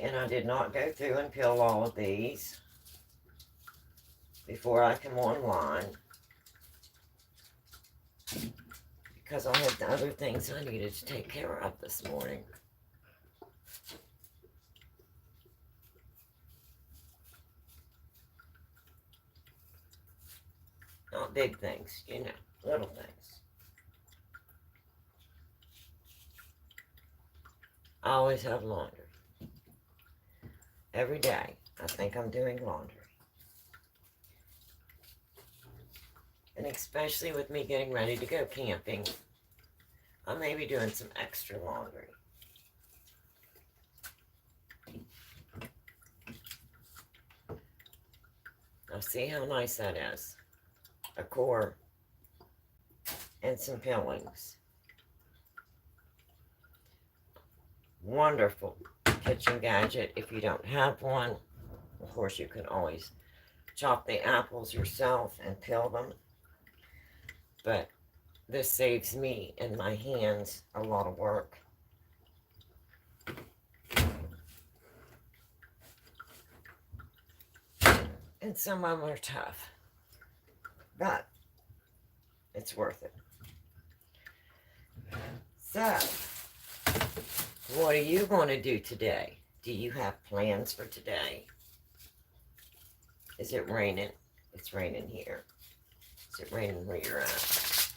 And I did not go through and peel all of these before I come online, because I had other things I needed to take care of this morning. Not big things, you know, little things. I always have laundry. Every day, I think I'm doing laundry. And especially with me getting ready to go camping, I may be doing some extra laundry. Now see how nice that is. A core and some peelings. Wonderful kitchen gadget if you don't have one. Of course, you can always chop the apples yourself and peel them. But this saves me and my hands a lot of work. And some of them are tough. But it's worth it. So, what are you going to do today? Do you have plans for today? Is it raining? It's raining here. Is it raining where you're at?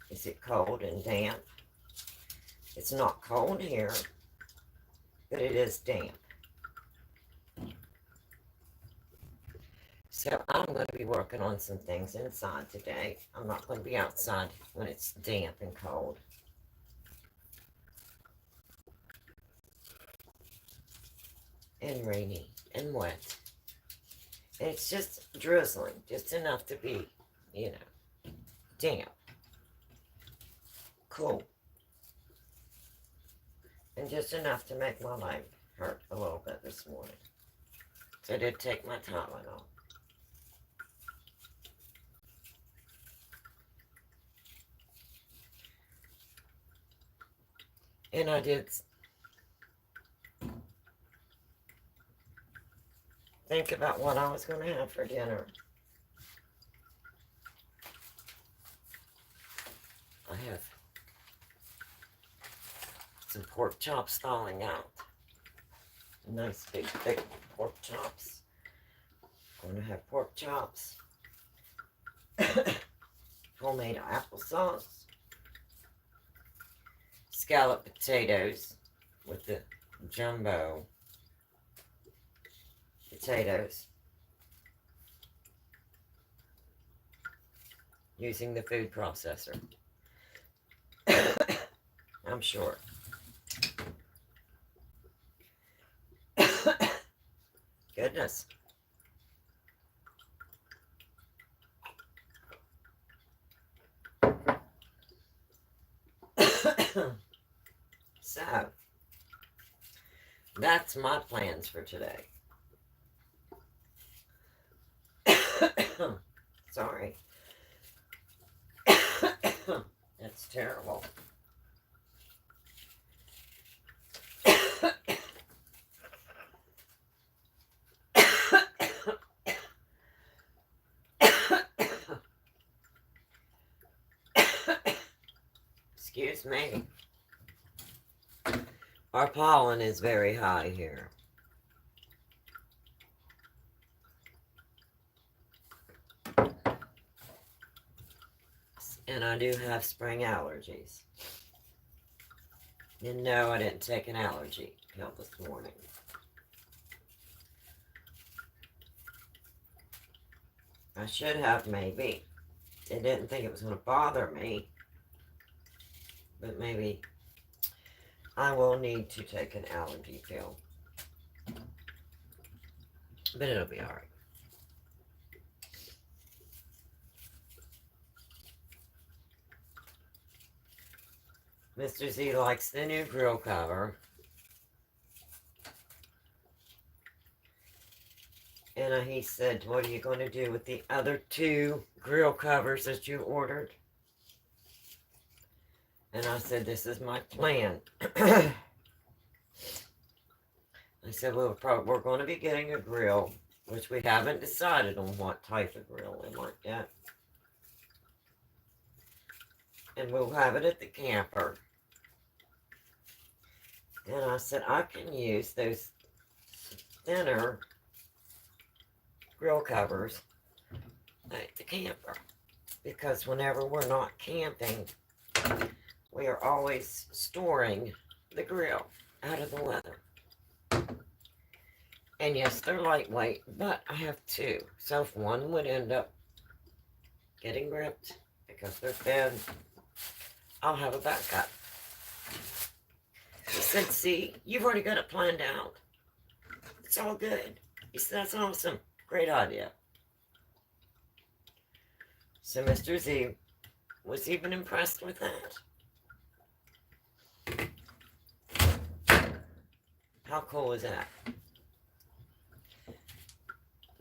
Is it cold and damp? It's not cold here, but it is damp. So I'm going to be working on some things inside today. I'm not going to be outside when it's damp and cold. And rainy and wet. And it's just drizzling, just enough to be, you know, damp, cool, and just enough to make my leg hurt a little bit this morning. So I did take my Tylenol. And I did think about what I was going to have for dinner. I have some pork chops thawing out. Nice big thick pork chops. I'm going to have pork chops. Homemade applesauce. Scalloped potatoes with the jumbo potatoes. Using the food processor. I'm sure. Goodness. So, That's my plans for today. Sorry. That's terrible. Excuse me. Our pollen is very high here. And I do have spring allergies. And no, I didn't take an allergy pill this morning. I should have, maybe. I didn't think it was going to bother me. But maybe I will need to take an allergy pill. But it'll be alright. Mr. Z likes the new grill cover. And he said, what are you going to do with the other 2 grill covers that you ordered? And I said, this is my plan. I said, well, we're going to be getting a grill, which we haven't decided on what type of grill we want yet. And we'll have it at the camper. And I said, I can use those thinner grill covers at the camper. Because whenever we're not camping, we are always storing the grill out of the weather. And yes, they're lightweight, but I have 2. So if one would end up getting ripped because they're thin, I'll have a backup. He said, see, you've already got it planned out. It's all good. He said, that's awesome. Great idea. So Mr. Z was even impressed with that. How cool is that?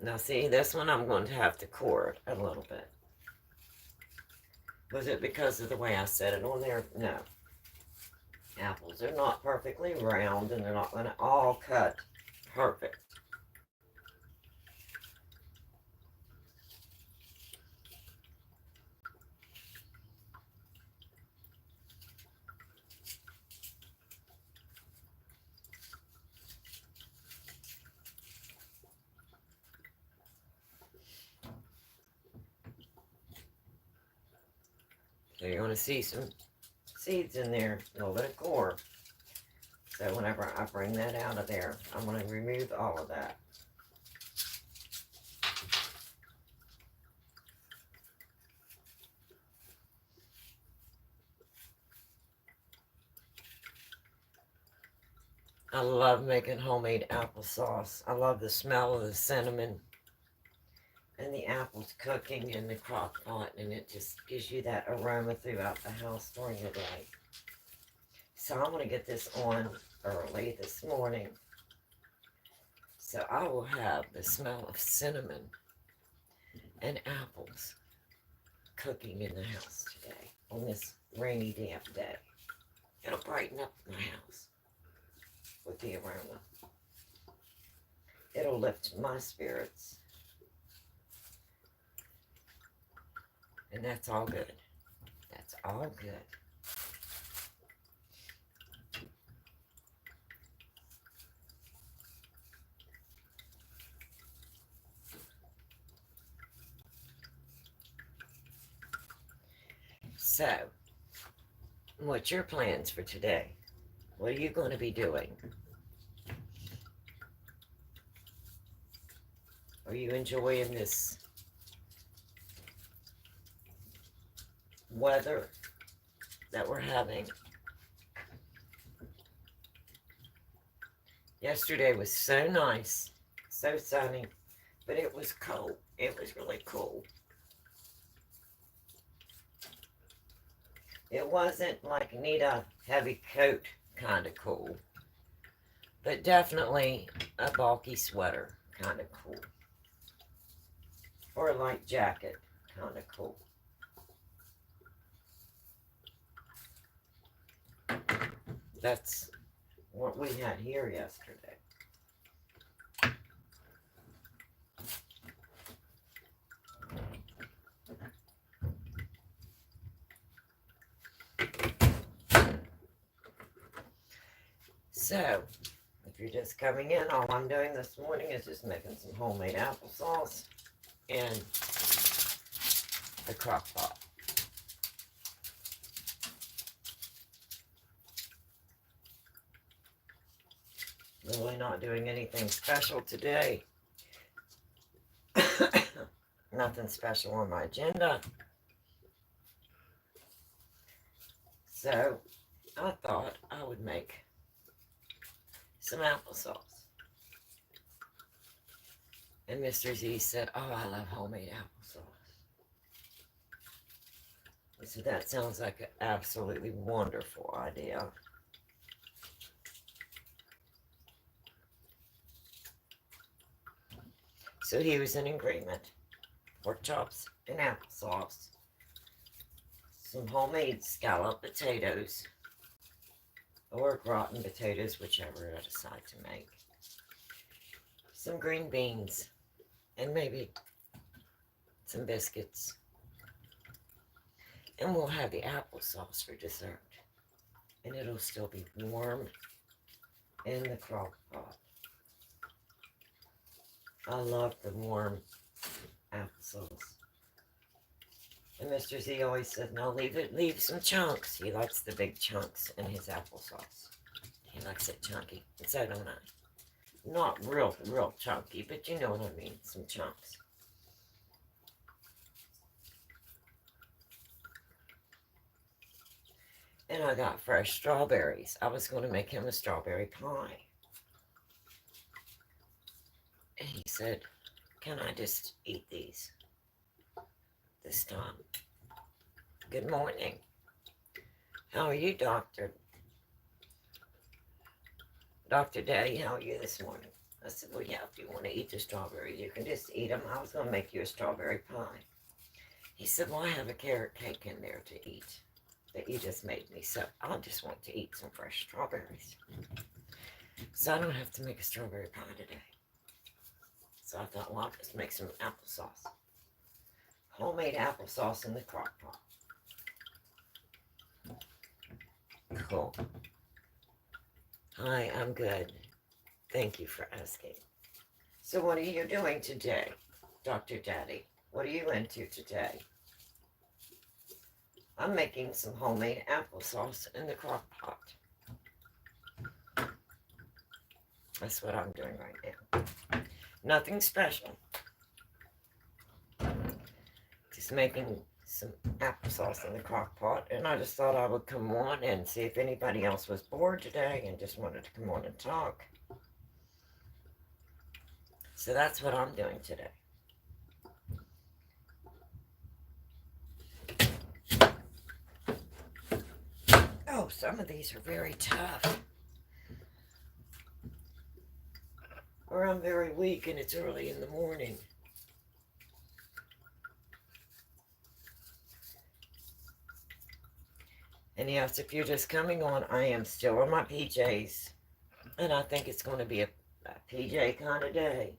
Now see, this one I'm going to have to core it a little bit. Was it because of the way I set it on there? No. Apples are not perfectly round and they're not going to all cut perfect. So you're going to see some seeds in there, a little bit of core. So whenever I bring that out of there, I'm going to remove all of that. I love making homemade applesauce. I love the smell of the cinnamon and the apples cooking in the crock pot, and it just gives you that aroma throughout the house during the day. So I'm going to get this on early this morning. So I will have the smell of cinnamon and apples cooking in the house today on this rainy, damp day. It'll brighten up my house with the aroma. It'll lift my spirits. And that's all good. That's all good. So, what's your plans for today? What are you going to be doing? Are you enjoying this weather that we're having? Yesterday was so nice, so sunny, but it was cold. It was really cold. It wasn't like need a heavy coat kind of cold, But definitely a bulky sweater, kind of cool. Or a light jacket, kind of cool. That's what we had here yesterday. So, if you're just coming in, all I'm doing this morning is just making some homemade applesauce in a crock pot. Really not doing anything special today. Nothing special on my agenda. So, I thought I would make some applesauce. And Mr. Z said, "Oh, I love homemade applesauce." I said, "That sounds like an absolutely wonderful idea." So he was in agreement. Pork chops and applesauce. Some homemade scallop potatoes. Or gratin potatoes, whichever I decide to make. Some green beans. And maybe some biscuits. And we'll have the applesauce for dessert. And it'll still be warm in the crock pot. I love the warm applesauce. And Mr. Z always said, "No, leave some chunks." He likes the big chunks in his applesauce. He likes it chunky. And so don't I. Not real chunky, but you know what I mean. Some chunks. And I got fresh strawberries. I was going to make him a strawberry pie. And he said, "Can I just eat these this time?" Good morning. How are you, Doctor? Dr. Daddy, how are you this morning? I said, "Well, yeah, if you want to eat the strawberries, you can just eat them. I was going to make you a strawberry pie." He said, "Well, I have a carrot cake in there to eat that you just made me, so I just want to eat some fresh strawberries. So I don't have to make a strawberry pie today." So I thought, well, I'll just make some applesauce. Homemade applesauce in the crock pot. Cool. Hi, I'm good. Thank you for asking. So what are you doing today, Dr. Daddy? What are you into today? I'm making some homemade applesauce in the crock pot. That's what I'm doing right now. Nothing special. Just making some applesauce in the crock pot, and I just thought I would come on and see if anybody else was bored today and just wanted to come on and talk. So that's what I'm doing today. Oh, some of these are very tough. Or I'm very weak and it's early in the morning. And yes, if you're just coming on, I am still in my PJs. And I think it's going to be a PJ kind of day.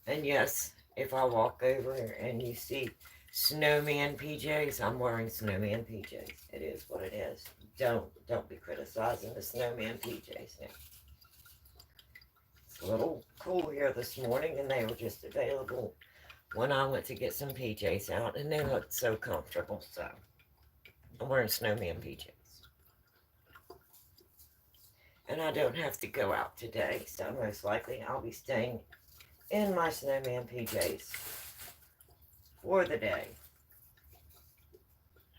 And yes, if I walk over and you see snowman PJs, I'm wearing snowman PJs. It is what it is. Don't be criticizing the snowman PJs now. It's a little cool here this morning, and they were just available when I went to get some PJs out, and they looked so comfortable, so I'm wearing snowman PJs. And I don't have to go out today, so most likely I'll be staying in my snowman PJs for the day.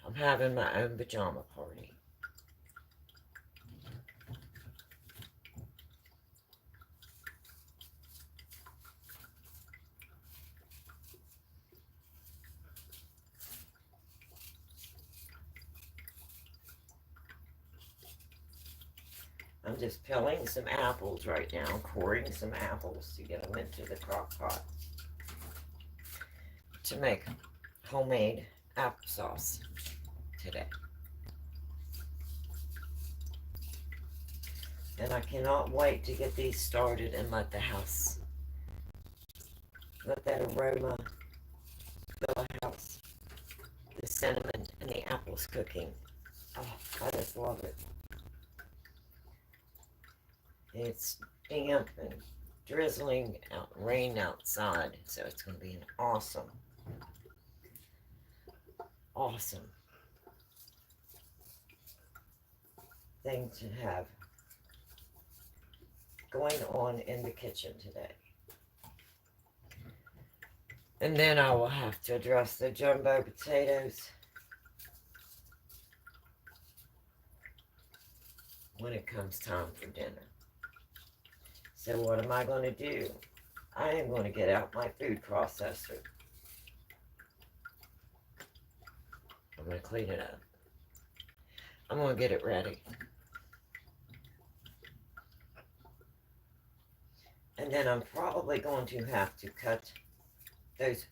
I'm having my own pajama party. I'm just peeling some apples right now, coring some apples to get them into the crock pot to make homemade applesauce today. And I cannot wait to get these started and let that aroma fill the house. The cinnamon and the apples cooking. Oh, I just love it. It's damp and drizzling out, rain outside, so it's going to be an awesome thing to have going on in the kitchen today. And then I will have to address the jumbo potatoes when it comes time for dinner. So what am I going to do? I am going to get out my food processor. I'm going to clean it up. I'm going to get it ready. And then I'm probably going to have to cut those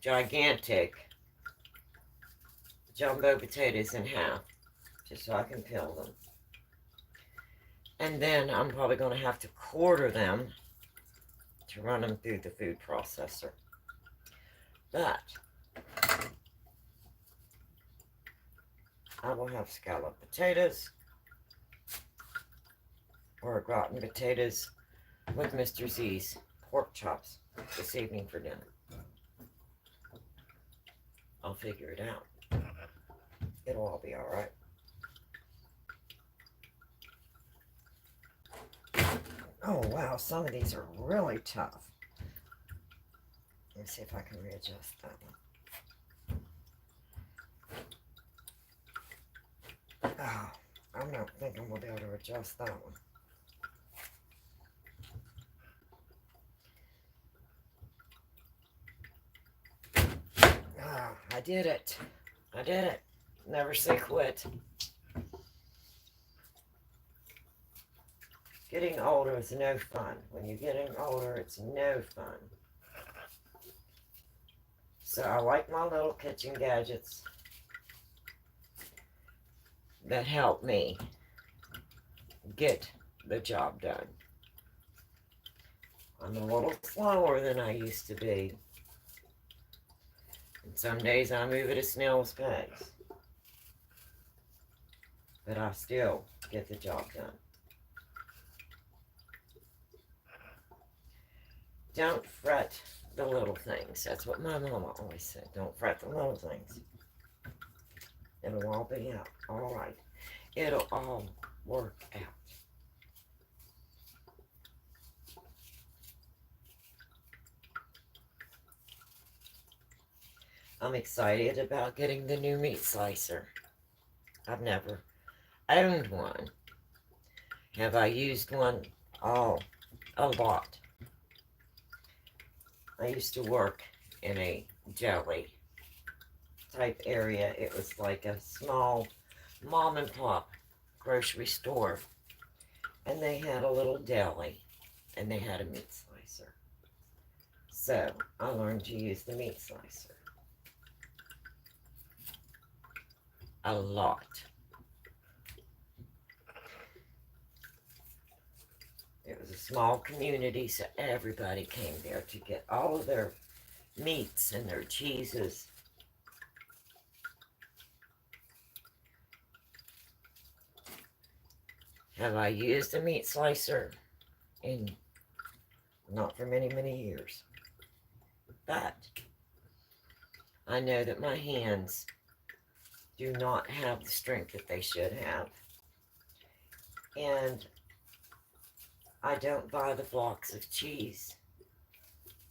gigantic jumbo potatoes in half, just so I can peel them. And then I'm probably going to have to quarter them to run them through the food processor. But I will have scalloped potatoes or gratin potatoes with Mr. Z's pork chops this evening for dinner. I'll figure it out. It'll all be alright. Oh wow, some of these are really tough. Let me see if I can readjust that one. Oh, I'm not thinking we'll be able to adjust that one. Ah, I did it. I did it. Never say quit. Getting older is no fun. When you're getting older, it's no fun. So I like my little kitchen gadgets that help me get the job done. I'm a little slower than I used to be. And some days I move at a snail's pace. But I still get the job done. Don't fret the little things. That's what my mama always said. Don't fret the little things. It'll all be out. All right. It'll all work out. I'm excited about getting the new meat slicer. I've never owned one. Have I used one? Oh, a lot. I used to work in a deli type area. It was like a small mom and pop grocery store. And they had a little deli. And they had a meat slicer. So I learned to use the meat slicer. A lot. It was a small community, so everybody came there to get all of their meats and their cheeses. Have I used a meat slicer? Not for many, many years. But I know that my hands do not have the strength that they should have. And I don't buy the blocks of cheese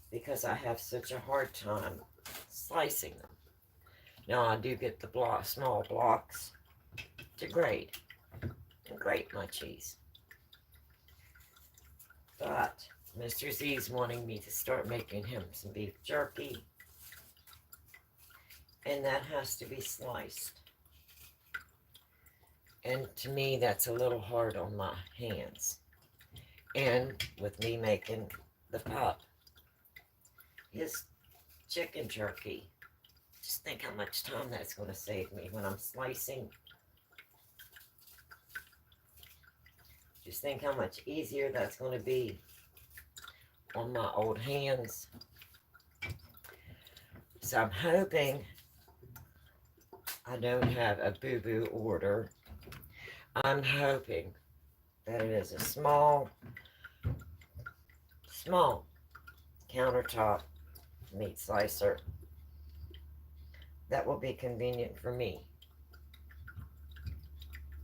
because I have such a hard time slicing them. Now I do get the small blocks to grate and grate my cheese. But Mr. Z's wanting me to start making him some beef jerky, and that has to be sliced. And to me, that's a little hard on my hands. And with me making the pop, his chicken jerky, just think how much time that's going to save me when I'm slicing. Just think how much easier that's going to be on my old hands. So I'm hoping I don't have a boo-boo order. I'm hoping that it is a small countertop meat slicer that will be convenient for me.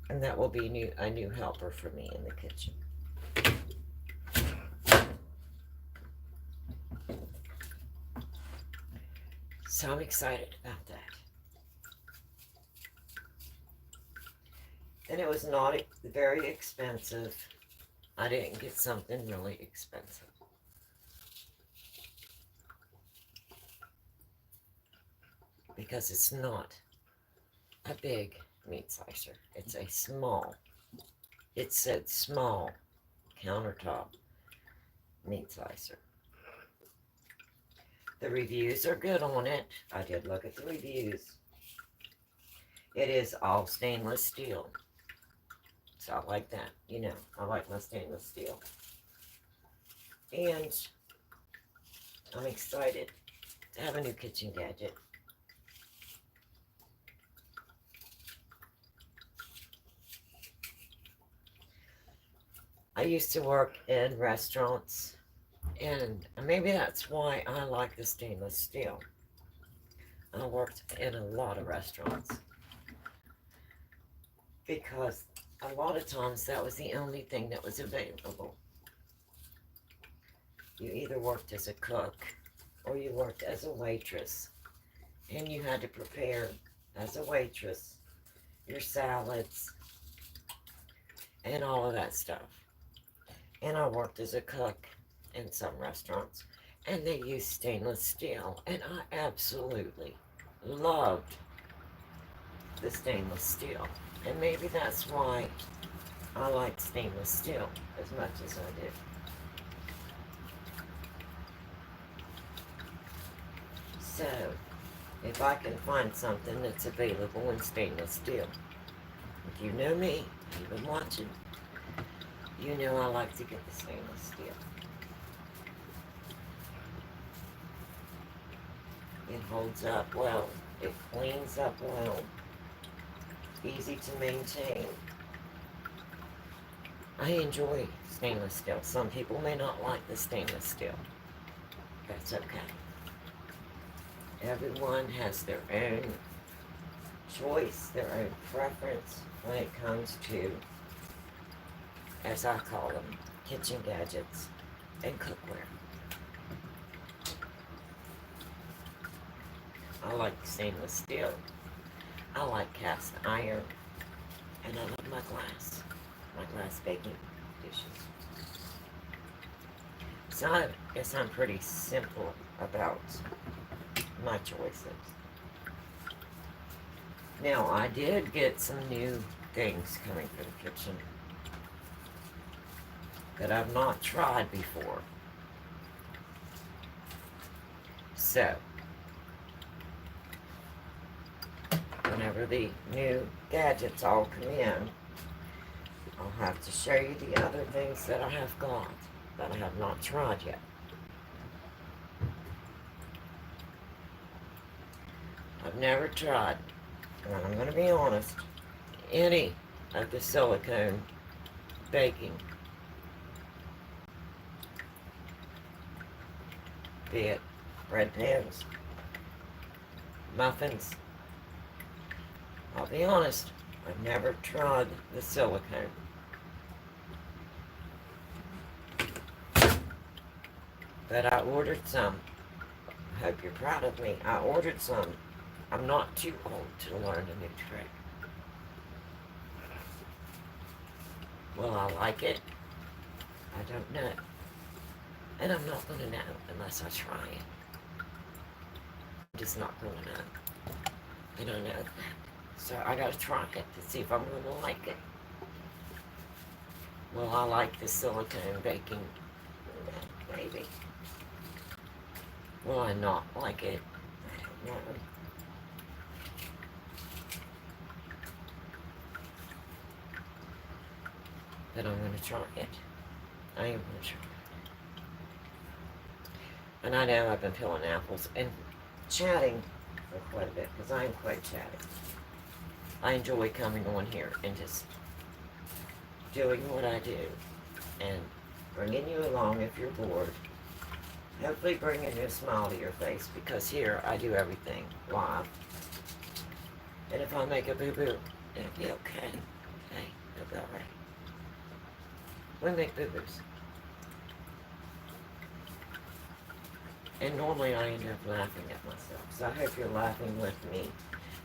And that will be a new helper for me in the kitchen. So I'm excited about that. And it was not very expensive. I didn't get something really expensive. Because it's not a big meat slicer. It's a small, it said small countertop meat slicer. The reviews are good on it. I did look at the reviews. It is all stainless steel. So I like that. You know, I like my stainless steel. And I'm excited to have a new kitchen gadget. I used to work in restaurants, and maybe that's why I like the stainless steel. I worked in a lot of restaurants because a lot of times that was the only thing that was available. You either worked as a cook or you worked as a waitress, and you had to prepare as a waitress your salads and all of that stuff. And I worked as a cook in some restaurants, and they used stainless steel, and I absolutely loved the stainless steel. And maybe that's why I like stainless steel as much as I do. So, if I can find something that's available in stainless steel, if you know me, you've been watching, you know I like to get the stainless steel. It holds up well. It cleans up well. Easy to maintain. I enjoy stainless steel. Some people may not like the stainless steel. That's okay. Everyone has their own choice, their own preference when it comes to, as I call them, kitchen gadgets and cookware. I like stainless steel. I like cast iron. And I love my glass baking dishes. So I guess I'm pretty simple about my choices. Now, I did get some new things coming for the kitchen that I've not tried before. So, whenever the new gadgets all come in, I'll have to show you the other things that I have got that I have not tried yet. I've never tried, and I'm going to be honest, any of the silicone baking. Be it bread pans, muffins. I'll be honest, I've never tried the silicone. But I ordered some. I hope you're proud of me. I ordered some. I'm not too old to learn a new trick. Will I like it? I don't know. And I'm not going to know unless I try it. I'm just not going to know. I don't know that. So I gotta try it to see if I'm gonna like it. Will I like the silicone baking? Maybe. Will I not like it? I don't know. But I'm gonna try it. I am gonna try it. And I know I've been peeling apples and chatting for quite a bit, because I am quite chatty. I enjoy coming on here and just doing what I do and bringing you along if you're bored. Hopefully bringing you a smile to your face, because here I do everything live. And if I make a boo-boo, it'll be okay. Okay, it'll be alright. We make boo-boos. And normally I end up laughing at myself. So I hope you're laughing with me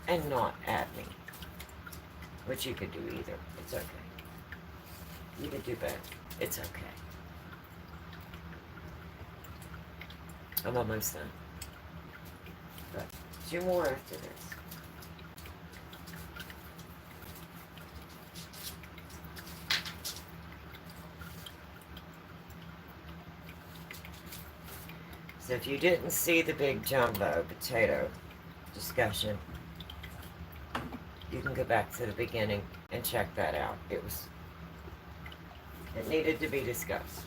and not at me. Which you could do either. It's okay. You could do both. It's okay. I'm almost done. But 2 more after this. So if you didn't see the big jumbo potato discussion, you can go back to the beginning and check that out. It needed to be discussed.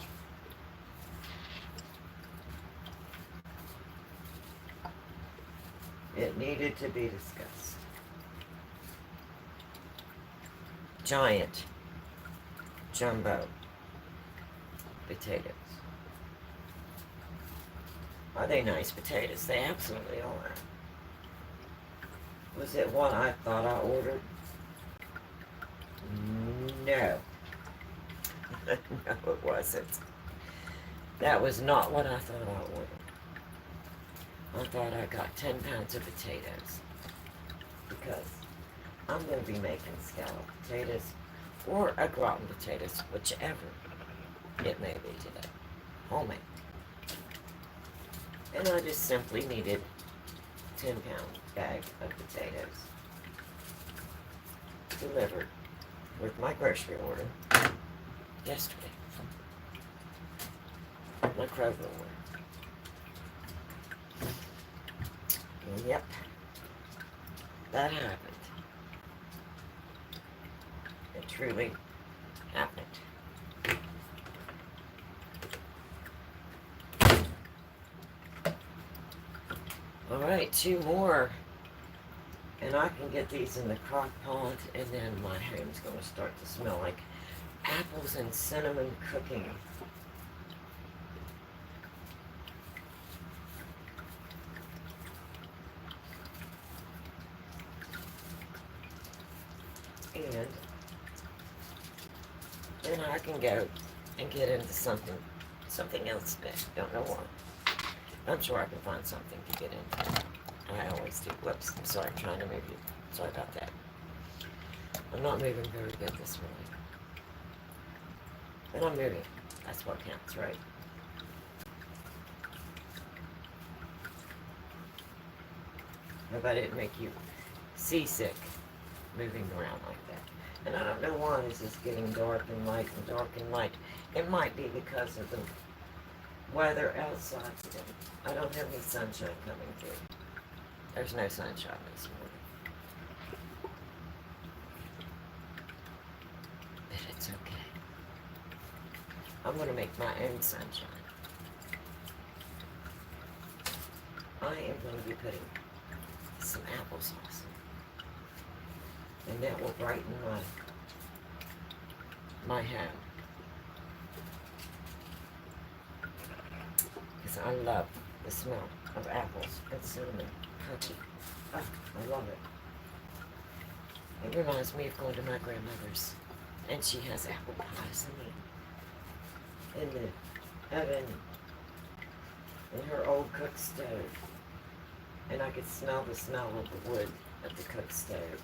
It needed to be discussed. Giant jumbo potatoes. Are they nice potatoes? They absolutely are. Was it what I thought I ordered? No. No, it wasn't. That was not what I thought I ordered. I thought I got 10 pounds of potatoes, because I'm going to be making scallop potatoes or a gratin potatoes, whichever it may be today. Homemade. And I just simply needed 10-pound bag of potatoes delivered with my grocery order yesterday. My Kroger order. Yep. That happened. It truly happened. Alright, 2 more. And I can get these in the crock pot, and then my home's going to start to smell like apples and cinnamon cooking. And then I can go and get into something else big. Don't know what. I'm sure I can find something to get into. I always do. Whoops, I'm sorry, I'm trying to move you. Sorry about that. I'm not moving very good this morning. But I'm moving. That's what counts, right? Hope I didn't make you seasick moving around like that. And I don't know why this is getting dark and light and dark and light. It might be because of the weather outside today. I don't have any sunshine coming through. There's no sunshine this morning. But it's okay. I'm going to make my own sunshine. I am going to be putting some applesauce in. And that will brighten my home. Because I love the smell of apples and cinnamon cookie. Oh, I love it. It reminds me of going to my grandmother's, and she has apple pies in the oven in her old cook stove. And I could smell the smell of the wood of the cook stove.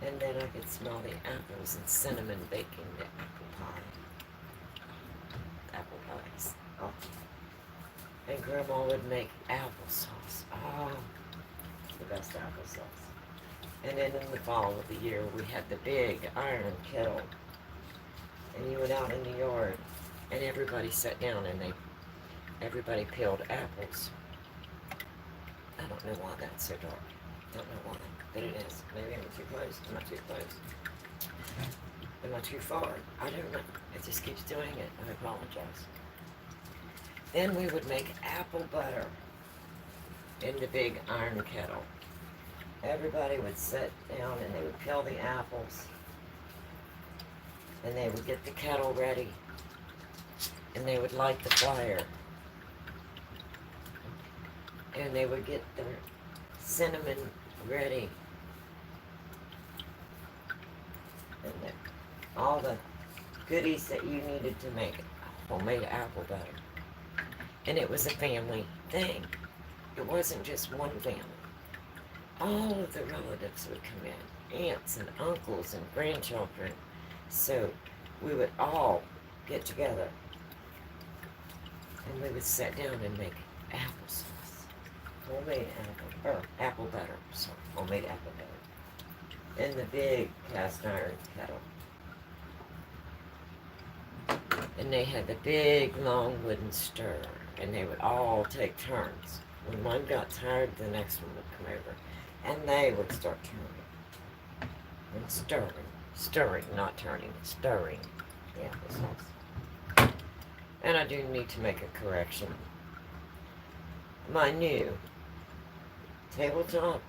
And then I could smell the apples and cinnamon baking the apple pie. Apple pies. Oh. And Grandma would make applesauce. Oh, the best applesauce. And then in the fall of the year, we had the big iron kettle. And you went out in the yard, and everybody sat down and everybody peeled apples. I don't know why that's so dark. Don't know why, but it is. Maybe I'm too close. Am I too close? Am I too far? I don't know. It just keeps doing it. I apologize. Then we would make apple butter in the big iron kettle. Everybody would sit down and they would peel the apples. And they would get the kettle ready. And they would light the fire. And they would get their cinnamon ready. And all the goodies that you needed to make homemade apple butter. And it was a family thing. It wasn't just one family. All of the relatives would come in, aunts and uncles and grandchildren. So we would all get together and we would sit down and make applesauce. Homemade apple butter. Sorry, homemade apple butter. In the big cast iron kettle. And they had the big long wooden stir, and they would all take turns. When one got tired, the next one would come over, and they would start turning and stirring, not turning, stirring the applesauce. And I do need to make a correction. My new tabletop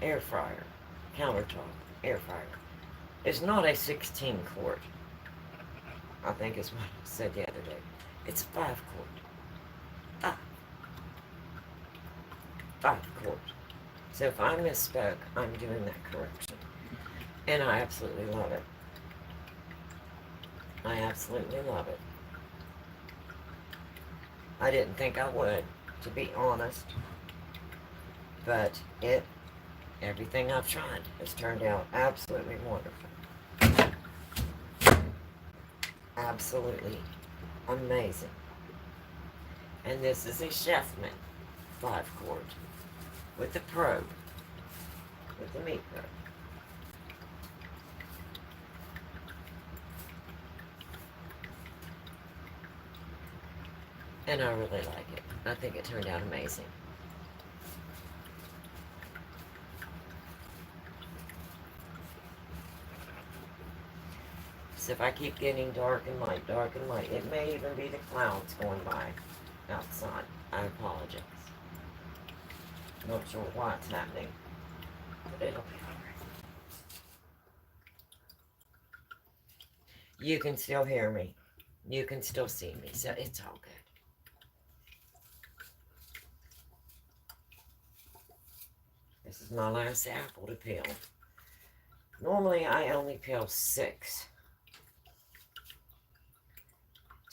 air fryer, countertop air fryer, is not a 16 quart. I think is what I said the other day. It's 5 quart. 5 quart. So if I misspoke, I'm doing that correction. And I absolutely love it. I absolutely love it. I didn't think I would, to be honest. But everything I've tried has turned out absolutely wonderful. Absolutely amazing. And this is a Chefman 5 quart with the probe, with the meat probe. And I really like it. I think it turned out amazing. So if I keep getting dark and light, it may even be the clouds going by outside. I apologize. Not sure why it's happening, but it'll be alright. You can still hear me. You can still see me, so it's all good. This is my last apple to peel. Normally I only peel 6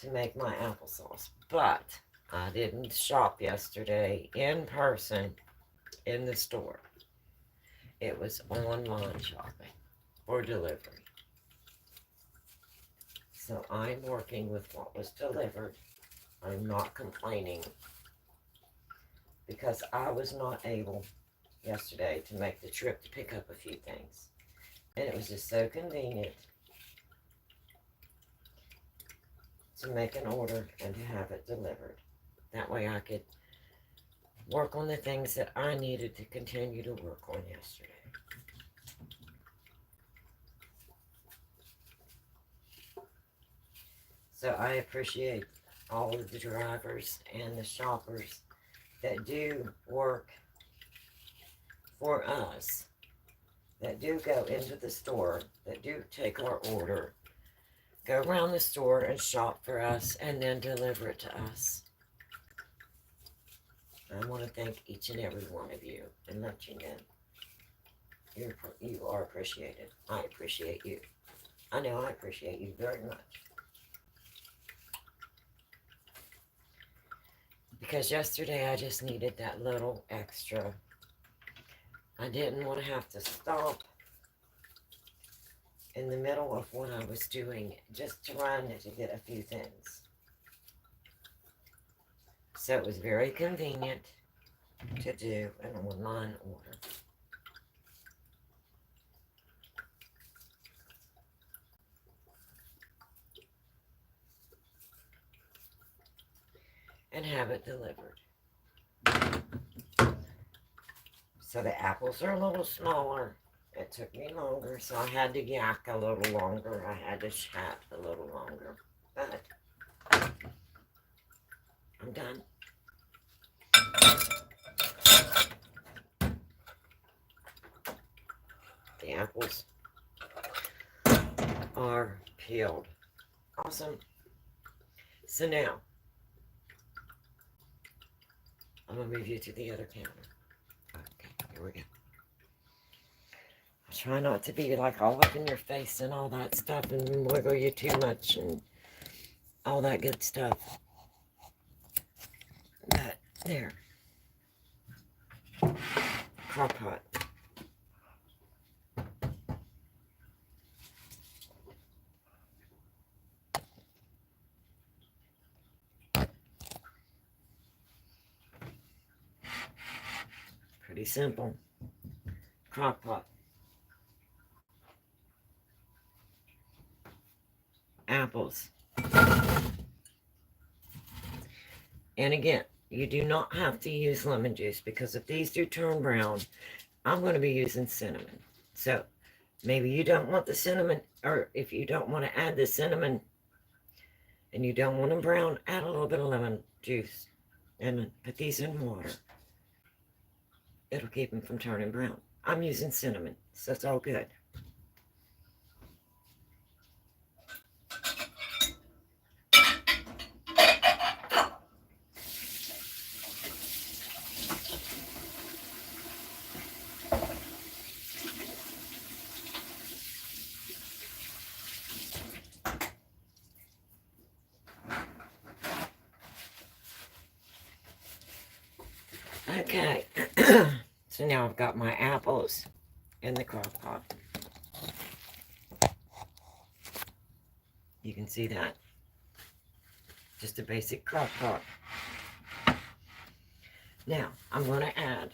to make my applesauce, but I didn't shop yesterday in person in the store. It was online shopping or delivery. So I'm working with what was delivered. I'm not complaining because I was not able yesterday to make the trip to pick up a few things. And it was just so convenient to make an order and to have it delivered. That way I could work on the things that I needed to continue to work on yesterday. So I appreciate all of the drivers and the shoppers that do work for us, that do go into the store, that do take our order, go around the store and shop for us, and then deliver it to us. I want to thank each and every one of you and let you know you are appreciated. I appreciate you. I know I appreciate you very much. Because yesterday I just needed that little extra. I didn't want to have to stop in the middle of what I was doing just trying to get a few things. So it was very convenient to do an online order. and have it delivered. So the apples are a little smaller. It took me longer, so I had to yak a little longer. I had to chat a little longer. But I'm done. The apples are peeled. Awesome. So now, I'm going to move you to the other counter. Okay, here we go. I try not to be like all up in your face and all that stuff and wiggle you too much and all that good stuff. But, there. Crock pot. Pretty simple. Crock pot. Apples. And again, you do not have to use lemon juice because if these do turn brown, I'm going to be using cinnamon. So maybe you don't want the cinnamon, or if you don't want to add the cinnamon and you don't want them brown, add a little bit of lemon juice and put these in water. It'll keep them from turning brown. I'm using cinnamon, so it's all good. Okay, so now I've got my apples in the crock pot. You can see that. Just a basic crock pot. Now, I'm going to add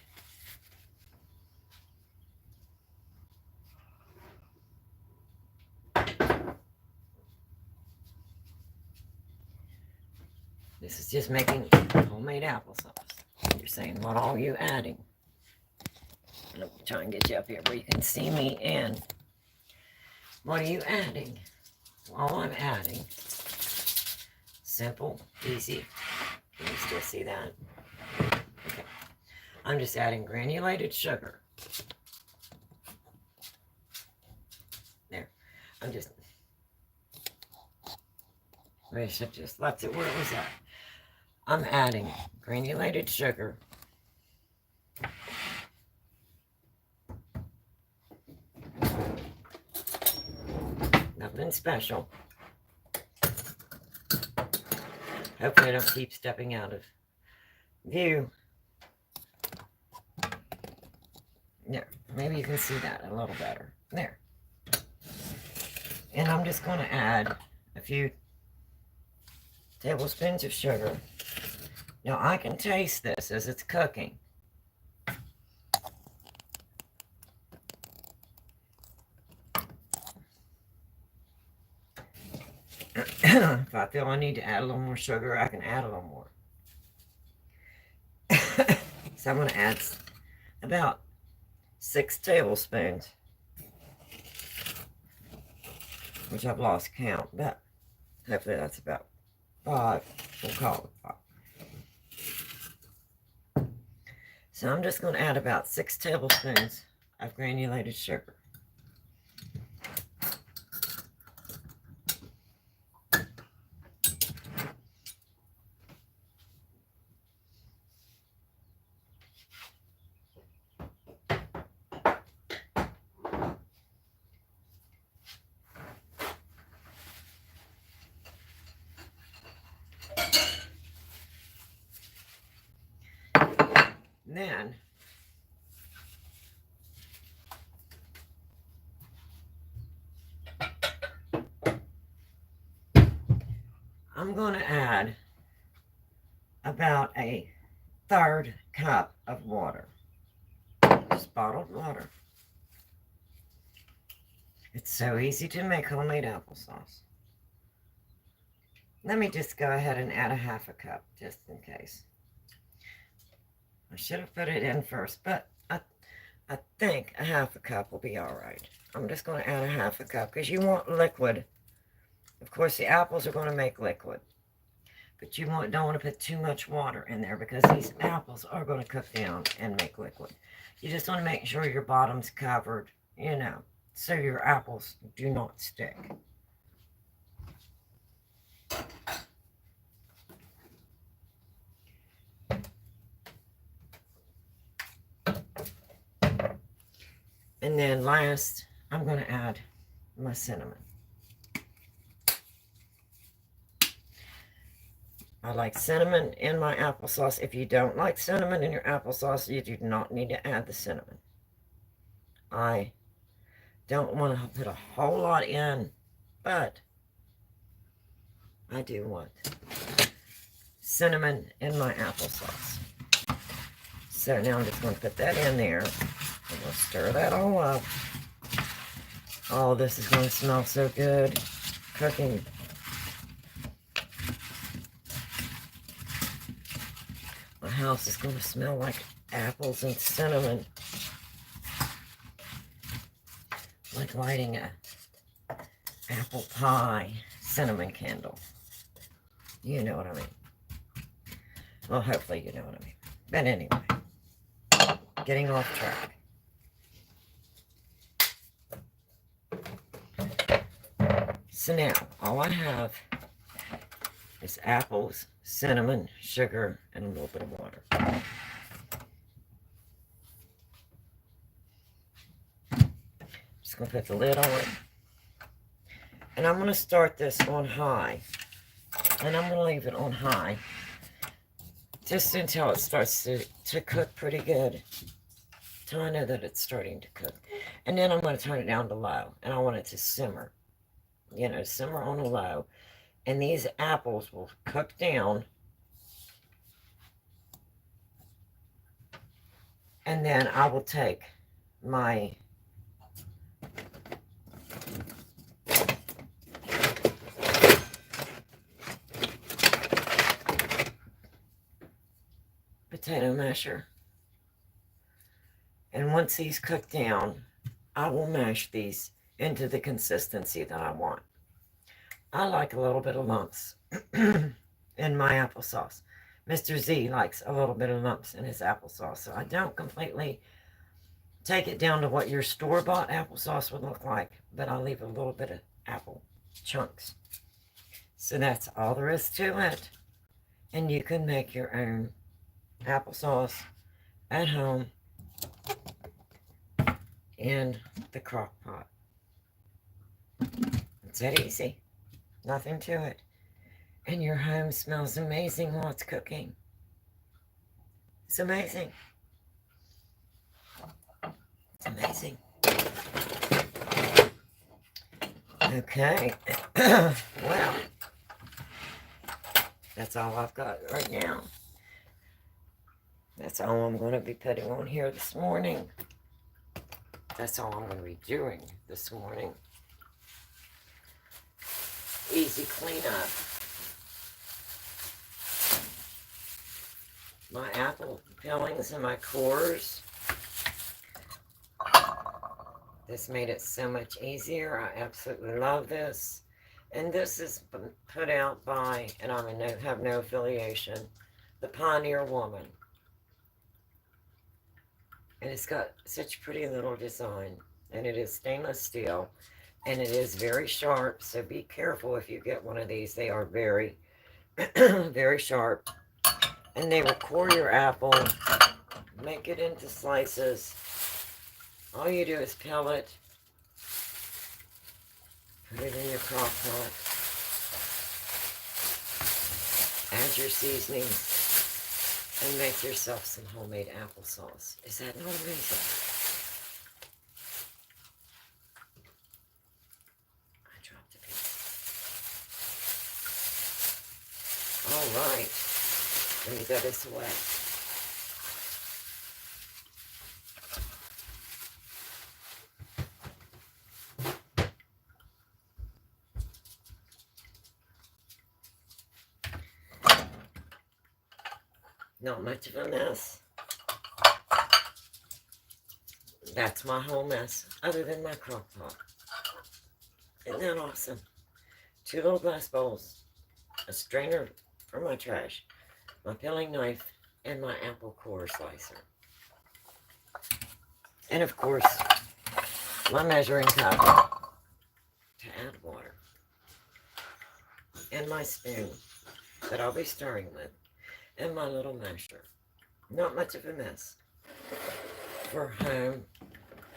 this is just making homemade applesauce. You're saying, what are you adding? Let me try and get you up here where you can see me. And what are you adding? Well, I'm adding simple, easy. Can you still see that? Okay. I'm just adding granulated sugar. There. I'm just, I should just left it where it was at. I'm adding granulated sugar. Nothing special. Hopefully I don't keep stepping out of view. There. Maybe you can see that a little better. There. And I'm just going to add a few tablespoons of sugar. Now I can taste this as it's cooking. If I feel I need to add a little more sugar, I can add a little more. So I'm going to add about 6 tablespoons, which I've lost count, but hopefully that's about 5. We'll call it 5. So I'm just going to add about 6 tablespoons of granulated sugar. Then I'm going to add about a 1/3 cup of water. Just bottled water. It's so easy to make homemade applesauce. Let me just go ahead and add a half a cup, just in case. I should have put it in first, but I think a half a cup will be all right. I'm just going to add a half a cup because you want liquid. Of course, the apples are going to make liquid, but you don't want to put too much water in there because these apples are going to cook down and make liquid. You just want to make sure your bottom's covered, you know, so your apples do not stick. And then last, I'm going to add my cinnamon. I like cinnamon in my applesauce. If you don't like cinnamon in your applesauce, you do not need to add the cinnamon. I don't want to put a whole lot in, but I do want cinnamon in my applesauce. So now I'm just going to put that in there. I'm going to stir that all up. Oh, this is going to smell so good cooking. My house is going to smell like apples and cinnamon. Like lighting a apple pie cinnamon candle. You know what I mean. Well, hopefully you know what I mean. But anyway, getting off track. So now, all I have is apples, cinnamon, sugar, and a little bit of water. Just going to put the lid on. And I'm going to start this on high. And I'm going to leave it on high just until it starts to cook pretty good. Till I know that it's starting to cook. And then I'm going to turn it down to low. And I want it to simmer. You know, simmer on a low. And these apples will cook down. And then I will take my potato masher. And once these cook down, I will mash these into the consistency that I want. I like a little bit of lumps in my applesauce. Mr. Z likes a little bit of lumps in his applesauce, so I don't completely take it down to what your store-bought applesauce would look like, but I'll leave a little bit of apple chunks. So that's all there is to it. And you can make your own applesauce at home in the crock pot. It's that easy. Nothing to it. And your home smells amazing while it's cooking. It's amazing. It's amazing. Okay. Well, that's all I've got right now. That's all I'm going to be putting on here this morning. That's all I'm going to be doing this morning. Easy cleanup. My apple peelings and my cores. This made it so much easier. I absolutely love this. And this is put out by, and I have no affiliation, the Pioneer Woman. And it's got such pretty little design. And it is stainless steel. And it is very sharp. So be careful if you get one of these. They are very, very sharp. And they will core your apple. Make it into slices. All you do is peel it. Put it in your crock pot. Add your seasonings. And make yourself some homemade applesauce. Is that not amazing? I dropped a piece. All right. Let me throw this away. Not much of a mess. That's my whole mess, other than my crock pot. Isn't that awesome? 2 little glass bowls, a strainer for my trash, my peeling knife, and my apple core slicer. And of course, my measuring cup to add water. And my spoon that I'll be stirring with. And my little masher. Not much of a mess for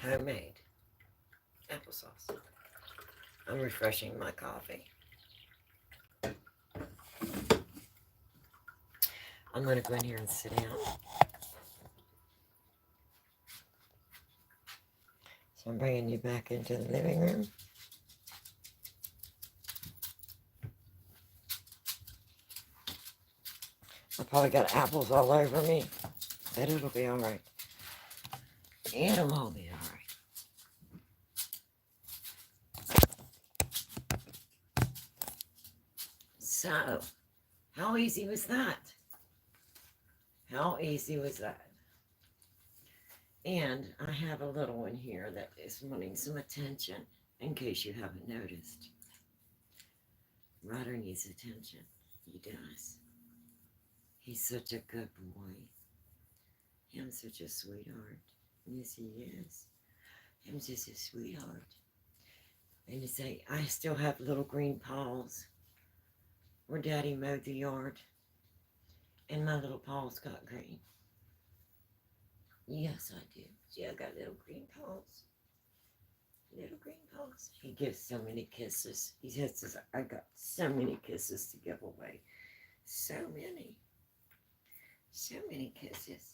homemade applesauce. I'm refreshing my coffee. I'm going to go in here and sit down. So I'm bringing you back into the living room. I probably got apples all over me, but it'll be all right. It'll all be all right. So, how easy was that? How easy was that? And I have a little one here that is wanting some attention, in case you haven't noticed. Ryder needs attention. He does. He's such a good boy. I'm such a sweetheart. Yes, he is. I'm just a sweetheart. And you say, I still have little green paws where Daddy mowed the yard. And my little paws got green. Yes, I do. See, I got little green paws. Little green paws. He gives so many kisses. He says, I got so many kisses to give away. So many. So many kisses.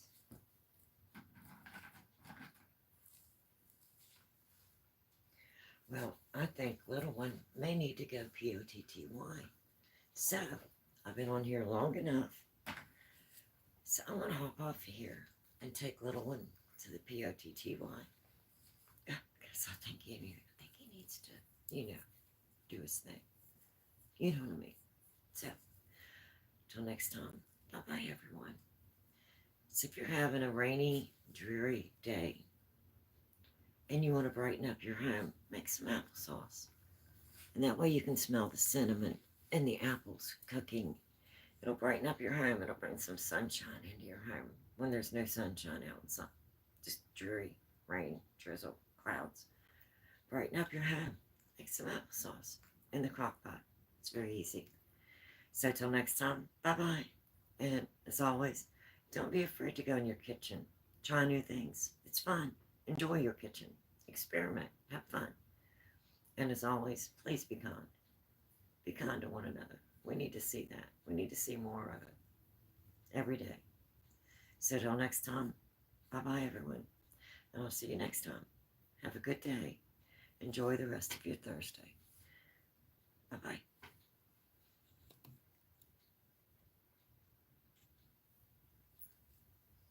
Well, I think little one may need to go POTTY. So, I've been on here long enough. So I'm going to hop off here and take little one to the POTTY. Because I think he needs to, do his thing. You know what I mean? So, till next time, bye-bye, everyone. So if you're having a rainy, dreary day and you want to brighten up your home, make some applesauce. And that way you can smell the cinnamon and the apples cooking. It'll brighten up your home. It'll bring some sunshine into your home when there's no sunshine outside. Just dreary, rain, drizzle, clouds. Brighten up your home. Make some applesauce in the crock pot. It's very easy. So till next time, bye-bye. And as always, don't be afraid to go in your kitchen. Try new things. It's fun. Enjoy your kitchen. Experiment. Have fun. And as always, please be kind. Be kind to one another. We need to see that. We need to see more of it every day. So till next time, bye-bye, everyone. And I'll see you next time. Have a good day. Enjoy the rest of your Thursday. Bye-bye.